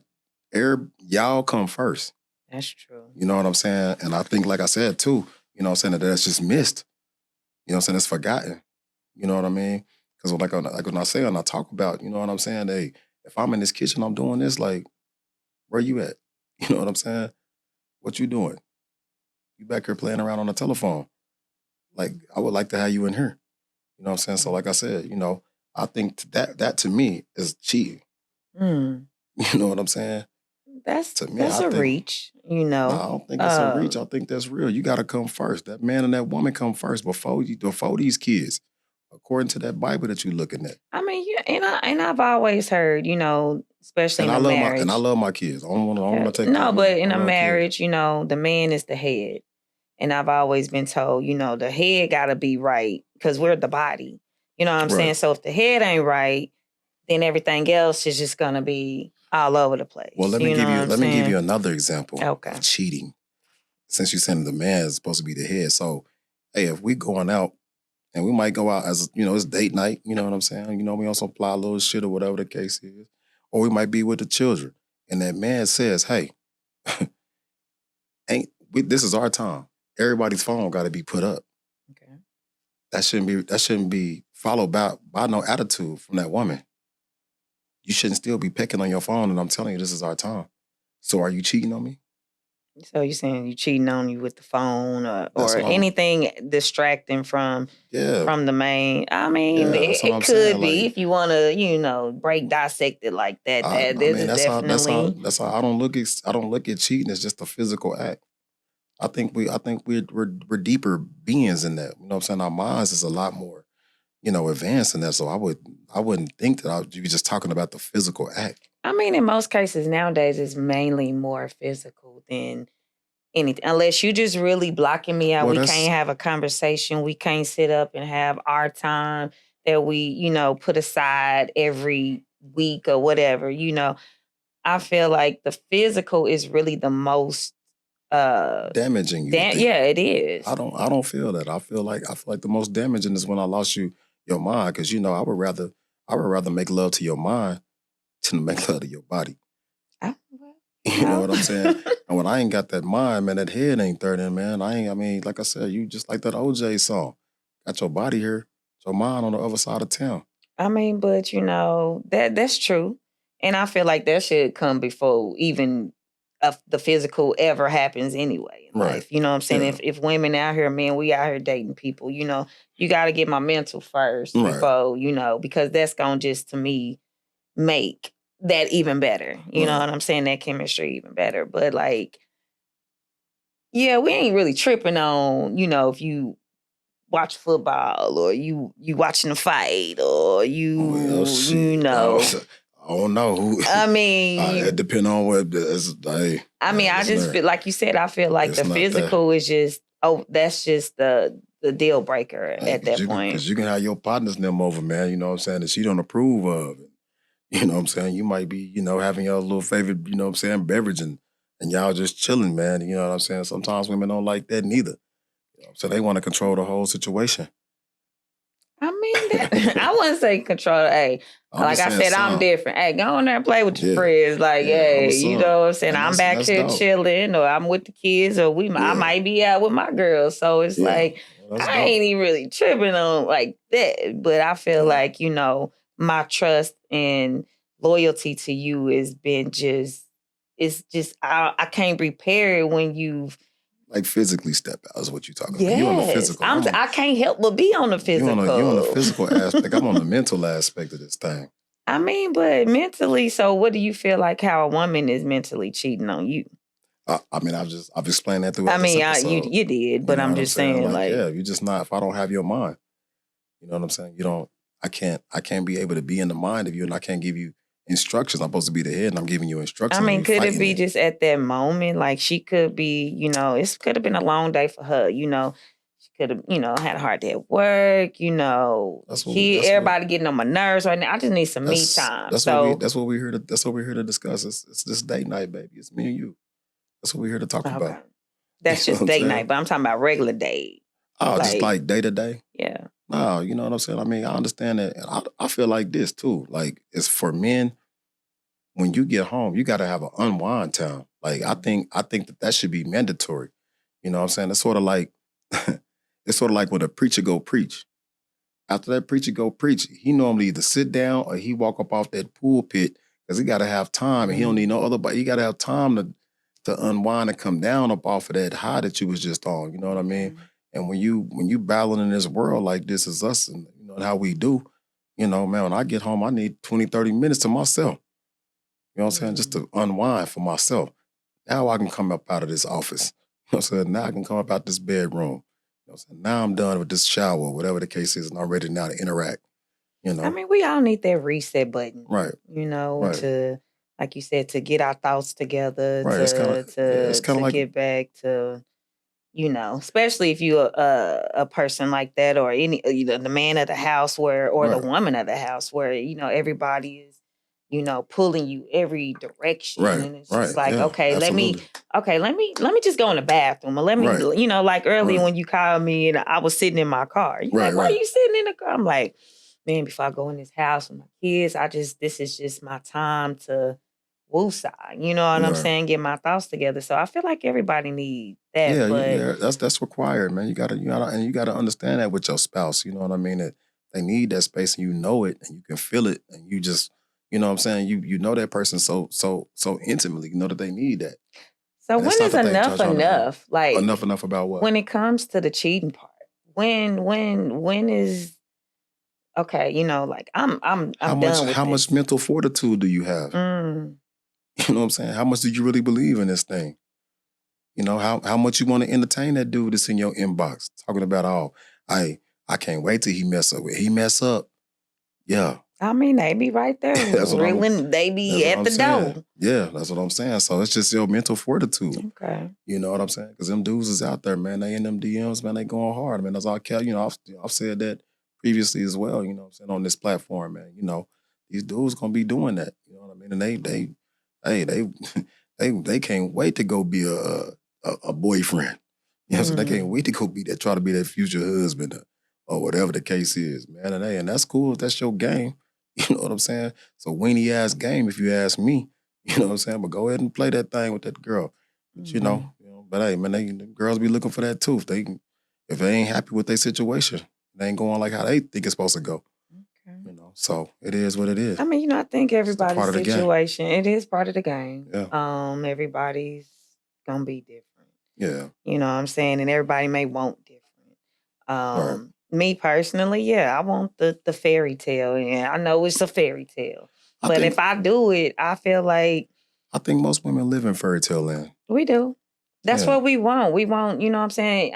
Speaker 2: y'all come first.
Speaker 1: That's true.
Speaker 2: You know what I'm saying? And I think, like I said, too, you know what I'm saying, that's just missed. You know what I'm saying? It's forgotten. You know what I mean? Because like when I say and I talk about, you know what I'm saying? Hey, if I'm in this kitchen, I'm doing this, like, where you at? You know what I'm saying? What you doing? You back here playing around on the telephone. Like, I would like to have you in here. You know what I'm saying? So like I said, you know, I think that to me is cheating. You know what I'm saying?
Speaker 1: That's a reach, you know.
Speaker 2: No, I don't think it's a reach. I think that's real. You got to come first. That man and that woman come first before these kids, according to that Bible that you're looking at.
Speaker 1: I mean, yeah, and I've always heard, you know, especially in a marriage.
Speaker 2: I love my kids. I don't want to take
Speaker 1: no, but in a marriage, you know, the man is the head. And I've always been told, you know, the head got to be right because we're the body. You know what I'm saying? So if the head ain't right, then everything else is just going to be all over the place.
Speaker 2: Well, let me give you another example of cheating. Since you said the man is supposed to be the head. So, hey, if we going out and we might go out as, you know, it's date night, you know what I'm saying? You know, we also apply a little shit or whatever the case is. Or we might be with the children. And that man says, hey, this is our time. Everybody's phone got to be put up.
Speaker 1: Okay.
Speaker 2: That shouldn't be followed by no attitude from that woman. You shouldn't still be pecking on your phone and I'm telling you this is our time. So are you cheating on me?
Speaker 1: So you're saying you cheating on you with the phone or anything distracting from the main. I mean, it could be, like, if you want to, you know, dissect it like that.
Speaker 2: That's how I don't look at cheating as just a physical act. I think we're deeper beings in that. You know what I'm saying? Our minds is a lot more, you know, advanced in that. So I wouldn't think that you were just talking about the physical act.
Speaker 1: I mean, in most cases nowadays, it's mainly more physical than anything. Unless you just really blocking me out, we can't have a conversation. We can't sit up and have our time that we, you know, put aside every week or whatever. You know, I feel like the physical is really the most
Speaker 2: damaging.
Speaker 1: Yeah, it is.
Speaker 2: I don't feel that. I feel like the most damaging is when I lost your mind, because, you know, I would rather make love to your mind than make love to your body. You know what I'm saying? And when I ain't got that mind, man, that head ain't there then, man. I mean, like I said, you just like that OJ song. Got your body here, your mind on the other side of town.
Speaker 1: I mean, but you know, that's true. And I feel like that should come before even the physical ever happens anyway in life. You know what I'm saying? If women out here, men, we out here dating people, you know, you got to get my mental first before, you know, because that's going to just, to me, make that even better. You know what I'm saying? That chemistry even better. But like, yeah, we ain't really tripping on, you know, if you watch football or you watching a fight or you know.
Speaker 2: I don't know who.
Speaker 1: I mean,
Speaker 2: it depends on what it is.
Speaker 1: I mean, I just feel like you said. I feel like the physical is just that's just the deal breaker at that point.
Speaker 2: Because you can have your partners them over, man. You know what I'm saying? That she don't approve of. You know what I'm saying? You might be, you know, having your little favorite, you know what I'm saying, beverage and y'all just chilling, man. You know what I'm saying? Sometimes women don't like that neither. You know what I'm saying? They want to control the whole situation.
Speaker 1: I mean, that, I wouldn't say control. Hey, like I said, I'm different. Hey, go on there and play with your friends. Like, hey, you know what I'm saying? I'm back here chilling, or I'm with the kids, or I might be out with my girls. So it's like, I ain't even really tripping on like that. But I feel like, you know, my trust and loyalty to you has been I can't repair it when you've
Speaker 2: like physically step out is what you're talking about. You on the physical.
Speaker 1: I can't help but be on the physical.
Speaker 2: You on the physical aspect. I'm on the mental aspect of this thing.
Speaker 1: I mean, but mentally, so what do you feel like how a woman is mentally cheating on you?
Speaker 2: I mean, I've explained that throughout this episode.
Speaker 1: You did, but I'm just saying, like,
Speaker 2: yeah, you just not. If I don't have your mind, you know what I'm saying. You don't. I can't be able to be in the mind of you, and I can't give you instructions. I'm supposed to be the head, and I'm giving you instructions.
Speaker 1: I mean, could it be just at that moment? Like, she could be, you know, it could have been a long day for her, you know. She could have, you know, had a hard day at work, you know. Everybody getting on my nerves right now. I just need some me time.
Speaker 2: That's what we're here to discuss. It's this date night, baby. It's me and you. That's what we're here to talk about.
Speaker 1: That's just date night, but I'm talking about regular date.
Speaker 2: Oh, like, just like day to day?
Speaker 1: Yeah.
Speaker 2: No, you know what I'm saying? I mean, I understand that. And I feel like this too. Like, it's for men, when you get home, you got to have an unwind time. Like, I think that should be mandatory. You know what I'm saying? It's sort of like when a preacher go preach. After that preacher go preach, he normally either sit down or he walk up off that pulpit because he got to have time, and he don't need no other. But he got to have time to unwind and come down up off of that high that you was just on. You know what I mean? And when you battling in this world like this is us, and you know how we do, you know, man, when I get home, I need 20, 30 minutes to myself. You know what I'm saying? Just to unwind for myself. Now I can come up out of this office. You know what I'm saying? Now I can come up out this bedroom. You know what I'm saying? Now I'm done with this shower, whatever the case is, and I'm ready now to interact. You know?
Speaker 1: I mean, we all need that reset button.
Speaker 2: Right.
Speaker 1: You know, to, like you said, to get our thoughts together,
Speaker 2: right.
Speaker 1: to get back to, you know, especially if you're a person like that, or either the man of the house or the woman of the house, where, you know, everybody is, you know, pulling you every direction.
Speaker 2: Right.
Speaker 1: And it's just like,
Speaker 2: yeah,
Speaker 1: okay,
Speaker 2: absolutely.
Speaker 1: let me just go in the bathroom, or let me, you know, like earlier when you called me and I was sitting in my car. You're like, why are you sitting in the car? I'm like, man, before I go in this house with my kids, this is just my time to woosah. You know what I'm saying? Get my thoughts together. So I feel like everybody needs that.
Speaker 2: Yeah, that's required, man. You gotta understand that with your spouse. You know what I mean? That they need that space, and you know it, and you can feel it, and you just, you know what I'm saying? You know that person so intimately. You know that they need that.
Speaker 1: So when is enough? Like,
Speaker 2: enough about what?
Speaker 1: When it comes to the cheating part, when is okay? You know, like I'm done with
Speaker 2: how much mental fortitude do you have? You know what I'm saying? How much do you really believe in this thing? You know, how much you want to entertain that dude that's in your inbox talking about, I can't wait till he mess up. He mess up. Yeah.
Speaker 1: I mean, they be right there. They be at the door.
Speaker 2: Yeah, that's what I'm saying. So it's just your mental fortitude.
Speaker 1: Okay.
Speaker 2: You know what I'm saying? Because them dudes is out there, man. They in them DMs, man. They going hard, man. That's all I care. You know, I've said that previously as well, you know what I'm saying, on this platform, man. You know, these dudes going to be doing that. You know what I mean? And they can't wait to go be a boyfriend. You know, so they can't wait to go try to be that future husband or whatever the case is, man. And that's cool if that's your game. You know what I'm saying? So weenie ass game, if you ask me. You know what I'm saying? But go ahead and play that thing with that girl. But you know, but hey, man, the girls be looking for that too. If they ain't happy with their situation, they ain't going like how they think it's supposed to go. Okay. You know, so it is what it is.
Speaker 1: I mean, you know, I think everybody's situation, it is part of the game. Yeah. Everybody's gonna be different.
Speaker 2: Yeah.
Speaker 1: You know what I'm saying? And everybody may want different. Me personally, I want the fairy tale. And I know it's a fairy tale. But if I do it, I feel like
Speaker 2: I think most women live in fairy tale land.
Speaker 1: We do. That's what we want. We want, you know what I'm saying?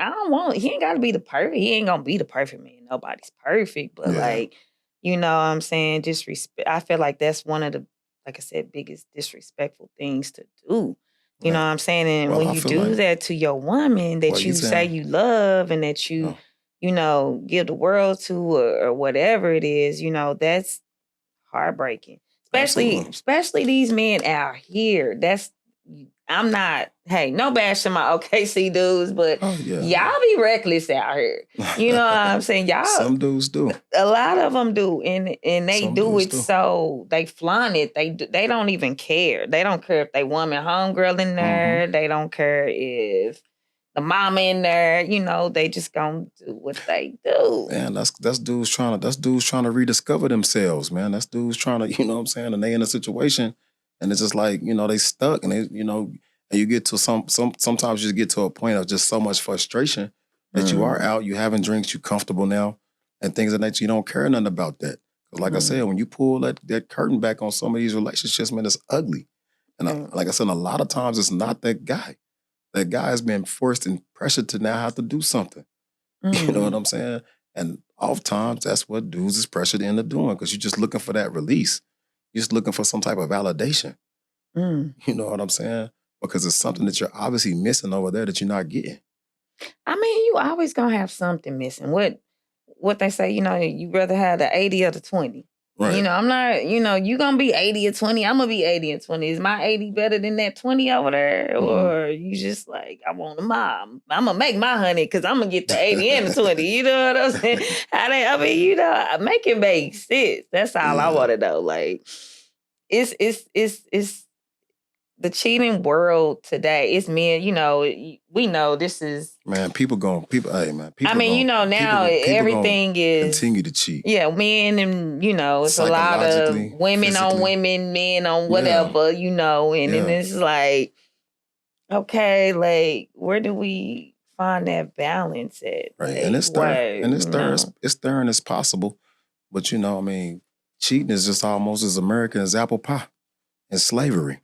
Speaker 1: He ain't gotta be the perfect. He ain't gonna be the perfect man. Nobody's perfect. But like, you know what I'm saying? Just respect. I feel like that's one of the, like I said, biggest disrespectful things to do. You know what I'm saying? And when you do that to your woman that you say you love and that you, you know, give the world to or whatever it is, you know, that's heartbreaking. Especially these men out here. I'm not, hey, no bashing my OKC dudes, but y'all be reckless out here. You know what I'm saying? Y'all.
Speaker 2: Some dudes do.
Speaker 1: A lot of them do, and they do it so they flaunt it. They don't even care. They don't care if they woman homegirl in there. They don't care if the mama in there. You know, they just gonna do what they do.
Speaker 2: Man, that's dudes trying to rediscover themselves, man. That's dudes trying to, you know what I'm saying? And they in a situation, and it's just like, you know, they stuck, and they, you know, and you get to sometimes you just get to a point of just so much frustration that you are out, you having drinks, you comfortable now, and things of that you don't care nothing about that. Because like I said, when you pull that curtain back on some of these relationships, man, it's ugly. And like I said, a lot of times it's not that guy. That guy has been forced and pressured to now have to do something. You know what I'm saying? And oftentimes that's what dudes is pressured into doing because you're just looking for that release. You're just looking for some type of validation. You know what I'm saying? Because it's something that you're obviously missing over there that you're not getting.
Speaker 1: I mean, you always gonna have something missing. What they say, you know, you rather have the 80 or the 20. Right. You know, I'm not, you know, you gonna be 80 or 20. I'm gonna be 80 and 20. Is my 80 better than that 20 over there? Or you just like, I want a mom. I'm gonna make my honey because I'm gonna get the 80 and the 20. You know what I'm saying? I mean, you know, make it make sense. That's all I want to know. Like, it's the cheating world today. It's men, you know, we know this is...
Speaker 2: Man, people, hey, man.
Speaker 1: I mean, you know, now everything is...
Speaker 2: continue to cheat.
Speaker 1: Yeah, men and, you know, it's a lot of women on women, men on whatever, you know, and then it's like, okay, like, where do we find that balance at?
Speaker 2: Right,
Speaker 1: like,
Speaker 2: and it's there as possible, but, you know, I mean, cheating is just almost as American as apple pie and slavery.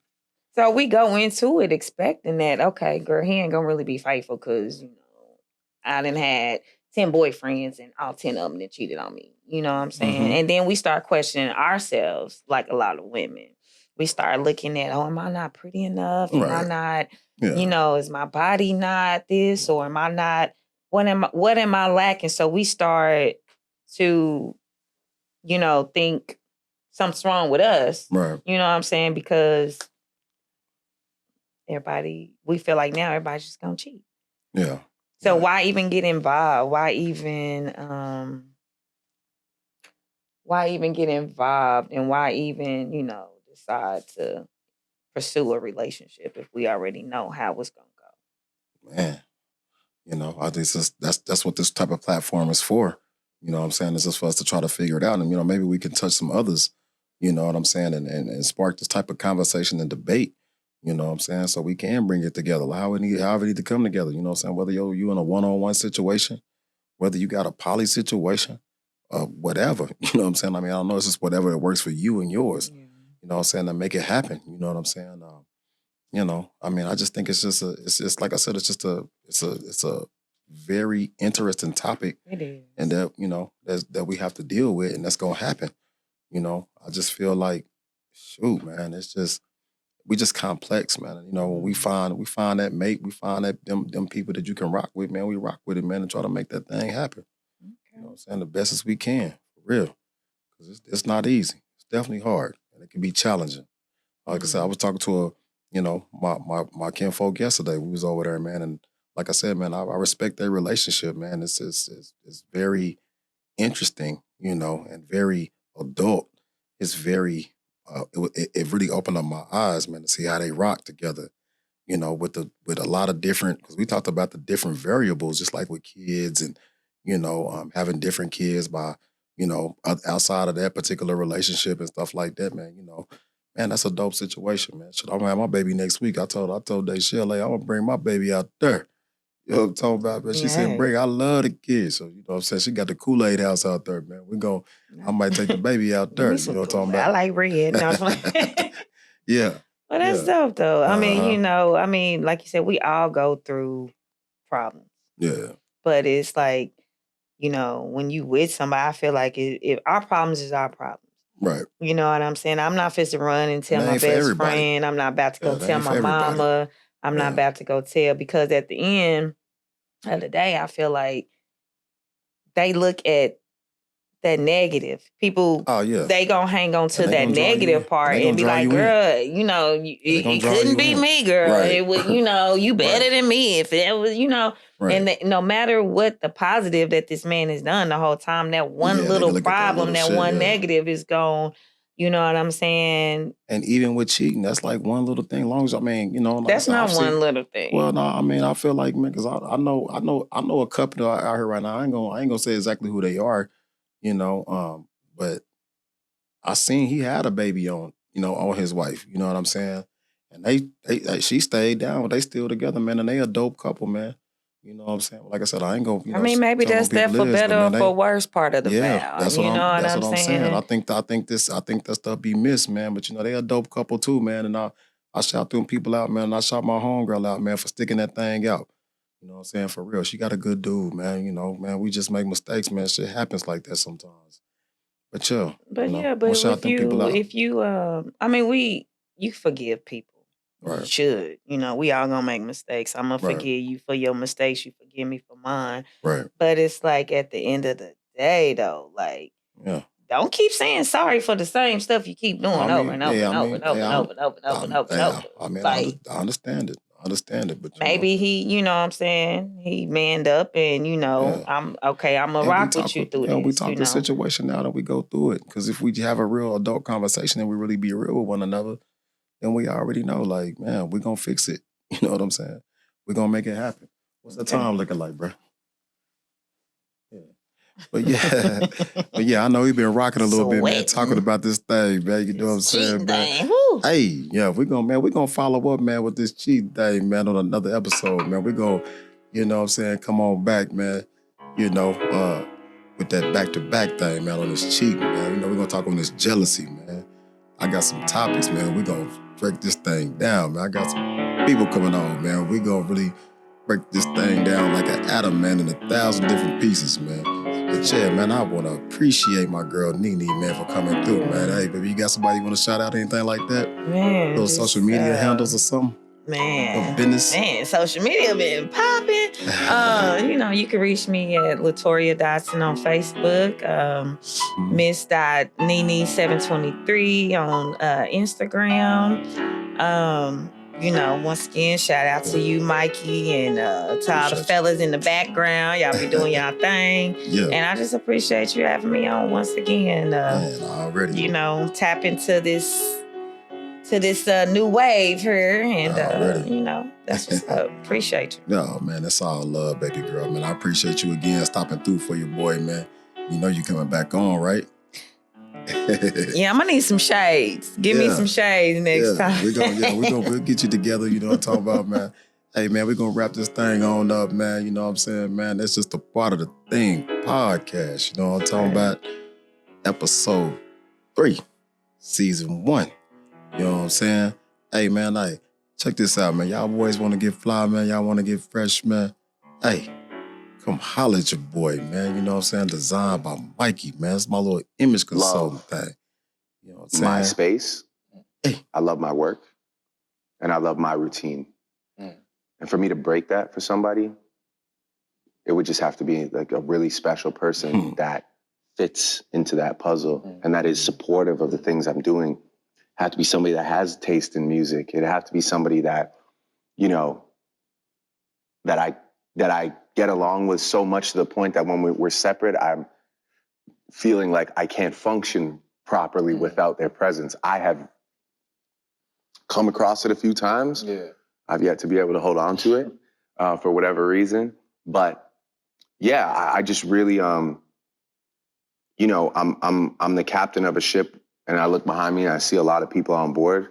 Speaker 1: So we go into it expecting that, okay, girl, he ain't gonna really be faithful because, you know, I done had 10 boyfriends and all 10 of them that cheated on me. You know what I'm saying? And then we start questioning ourselves like a lot of women. We start looking at, oh, am I not pretty enough? Am I not, you know, is my body not this or am I not, what am I lacking? So we start to, you know, think something's wrong with us.
Speaker 2: Right.
Speaker 1: You know what I'm saying? Because we feel like now everybody's just gonna cheat.
Speaker 2: Yeah.
Speaker 1: So why even get involved? Why even get involved? And why even, you know, decide to pursue a relationship if we already know how it's gonna go?
Speaker 2: Man, you know, I think that's what this type of platform is for. You know what I'm saying? It's just for us to try to figure it out. And, you know, maybe we can touch some others, you know what I'm saying, and spark this type of conversation and debate. You know what I'm saying? So we can bring it together. However it need to come together. You know what I'm saying? Whether you in a one-on-one situation, whether you got a poly situation, whatever. You know what I'm saying? I mean, I don't know. It's just whatever that works for you and yours. You know what I'm saying? To make it happen. You know what I'm saying? You know, I mean, I just think it's just like I said, it's a very interesting topic.
Speaker 1: It is.
Speaker 2: And that, you know, that we have to deal with, and that's gonna happen. You know, I just feel like, shoot, man, we just complex, man. And, you know, when we find that mate, we find that them people that you can rock with, man, we rock with it, man, and try to make that thing happen. Okay. You know what I'm saying? The best as we can, for real. Because it's not easy. It's definitely hard. And it can be challenging. Like I said, I was talking to my kinfolk yesterday. We was over there, man, and like I said, man, I respect their relationship, man. It's very interesting, you know, and very adult. It's very it really opened up my eyes, man, to see how they rock together, you know, with a lot of different, because we talked about the different variables, just like with kids and, you know, having different kids by, you know, outside of that particular relationship and stuff like that, man, you know, man, that's a dope situation, man. Shit, I'm gonna have my baby next week. I told Dayshell, like, I'm gonna bring my baby out there. You know what I'm talking about, man? She said, bring, I love the kids. So, you know what I'm saying? She got the Kool-Aid house out there, man. I might take the baby out there. You know what I'm talking about?
Speaker 1: I like red. No,
Speaker 2: yeah.
Speaker 1: Well, that's dope, though. I mean, you know, like you said, we all go through problems.
Speaker 2: Yeah.
Speaker 1: But it's like, you know, when you with somebody, I feel like if our problems is our problems.
Speaker 2: Right.
Speaker 1: You know what I'm saying? I'm not fit to run and tell my best friend. I'm not about to go tell my mama. I'm not about to go tell, because at the end of the day, I feel like they look at that negative. People,
Speaker 2: Oh yeah,
Speaker 1: they gonna hang on to that negative part and be like, girl, you know, it couldn't be me, girl. Right. It was, you know, you better than me if it was, you know. Right. And no matter what the positive that this man has done the whole time, that one little problem, that one negative is gone. You know what I'm saying?
Speaker 2: And even with cheating, that's like one little thing. As long as, I mean, you know, like
Speaker 1: that's not one little thing.
Speaker 2: Well, no, I mean, I feel like, man, because I know a couple out here right now. I ain't gonna say exactly who they are, you know, but I seen he had a baby on, you know, on his wife. You know what I'm saying? And she stayed down. They still together, man, and they a dope couple, man. You know what I'm saying? Like I said, I ain't gonna. You know,
Speaker 1: I mean, maybe that's that for better or for worse part of the vow.
Speaker 2: That's what I'm saying. I think that stuff be missed, man. But you know, they a dope couple too, man. And I shout them people out, man. And I shout my homegirl out, man, for sticking that thing out. You know what I'm saying? For real, she got a good dude, man. You know, man, we just make mistakes, man. Shit happens like that sometimes. But chill.
Speaker 1: But you know, yeah, but if you, I mean, you forgive people. Right. You should. You know, we all gonna make mistakes. I'm gonna forgive you for your mistakes. You forgive me for mine.
Speaker 2: Right.
Speaker 1: But it's like at the end of the day, though, like, don't keep saying sorry for the same stuff you keep doing over and over and over and over and over and over and over and over.
Speaker 2: I mean, I understand it. But
Speaker 1: maybe he, you know what I'm saying, he manned up and, you know, I'm gonna rock with you through this.
Speaker 2: We talk the situation now and we go through it. Because if we have a real adult conversation and we really be real with one another, then we already know, like, man, we're going to fix it. You know what I'm saying? We're going to make it happen. What's the time looking like, bro? Yeah. But yeah, I know we've been rocking a little bit, man, talking about this thing, man. You know what I'm saying, man? Hey, yeah, we're going to follow up, man, with this cheat thing, man, on another episode, man. We're going to, you know what I'm saying, come on back, man, you know, with that back-to-back thing, man, on this cheating, man. You know, we're going to talk on this jealousy, man. I got some topics, man. We're going to break this thing down, man. I got some people coming on, man. We're going to really break this thing down like an atom, man, in 1,000 different pieces, man. But yeah, man, I want to appreciate my girl, Nene, man, for coming through, man. Hey, baby, you got somebody you want to shout out, anything like that?
Speaker 1: Man.
Speaker 2: Little social media handles or something?
Speaker 1: Man.
Speaker 2: Business?
Speaker 1: Man, social media been popping. You know, you can reach me at Latoria Dotson on Facebook. Miss.Nene723 on Instagram. You know, once again, shout out to you, Mikey, and to all the fellas in the background. Y'all be doing y'all thing.
Speaker 2: Yeah.
Speaker 1: And I just appreciate you having me on once again.
Speaker 2: Man, already.
Speaker 1: You know, tap into this new wave here. And, you know, that's what's up. Appreciate you.
Speaker 2: No, man, that's all love, baby girl, man. I appreciate you again stopping through for your boy, man. You know you coming back on, right?
Speaker 1: Yeah, I'm gonna need some shades. Give me some shades next time.
Speaker 2: We'll get you together, you know what I'm talking about, man. Hey, man, we're gonna wrap this thing on up, man. You know what I'm saying, man? That's just a part of the thing, podcast. You know what I'm talking about? Episode 3, season 1. You know what I'm saying? Hey, man, hey, check this out, man. Y'all boys want to get fly, man. Y'all want to get fresh, man. Hey, come holler at your boy, man. You know what I'm saying? Designed by Mikey, man. It's my little image consultant thing. You know what I'm saying?
Speaker 3: My space. Hey. I love my work. And I love my routine. And for me to break that for somebody, it would just have to be like a really special person that fits into that puzzle and that is supportive of the things I'm doing. Have to be somebody that has taste in music. It'd have to be somebody that, you know, that I get along with so much to the point that when we're separate, I'm feeling like I can't function properly without their presence. I have come across it a few times. Yeah. I've yet to be able to hold on to it for whatever reason. But yeah, I just really, you know, I'm the captain of a ship and I look behind me and I see a lot of people on board.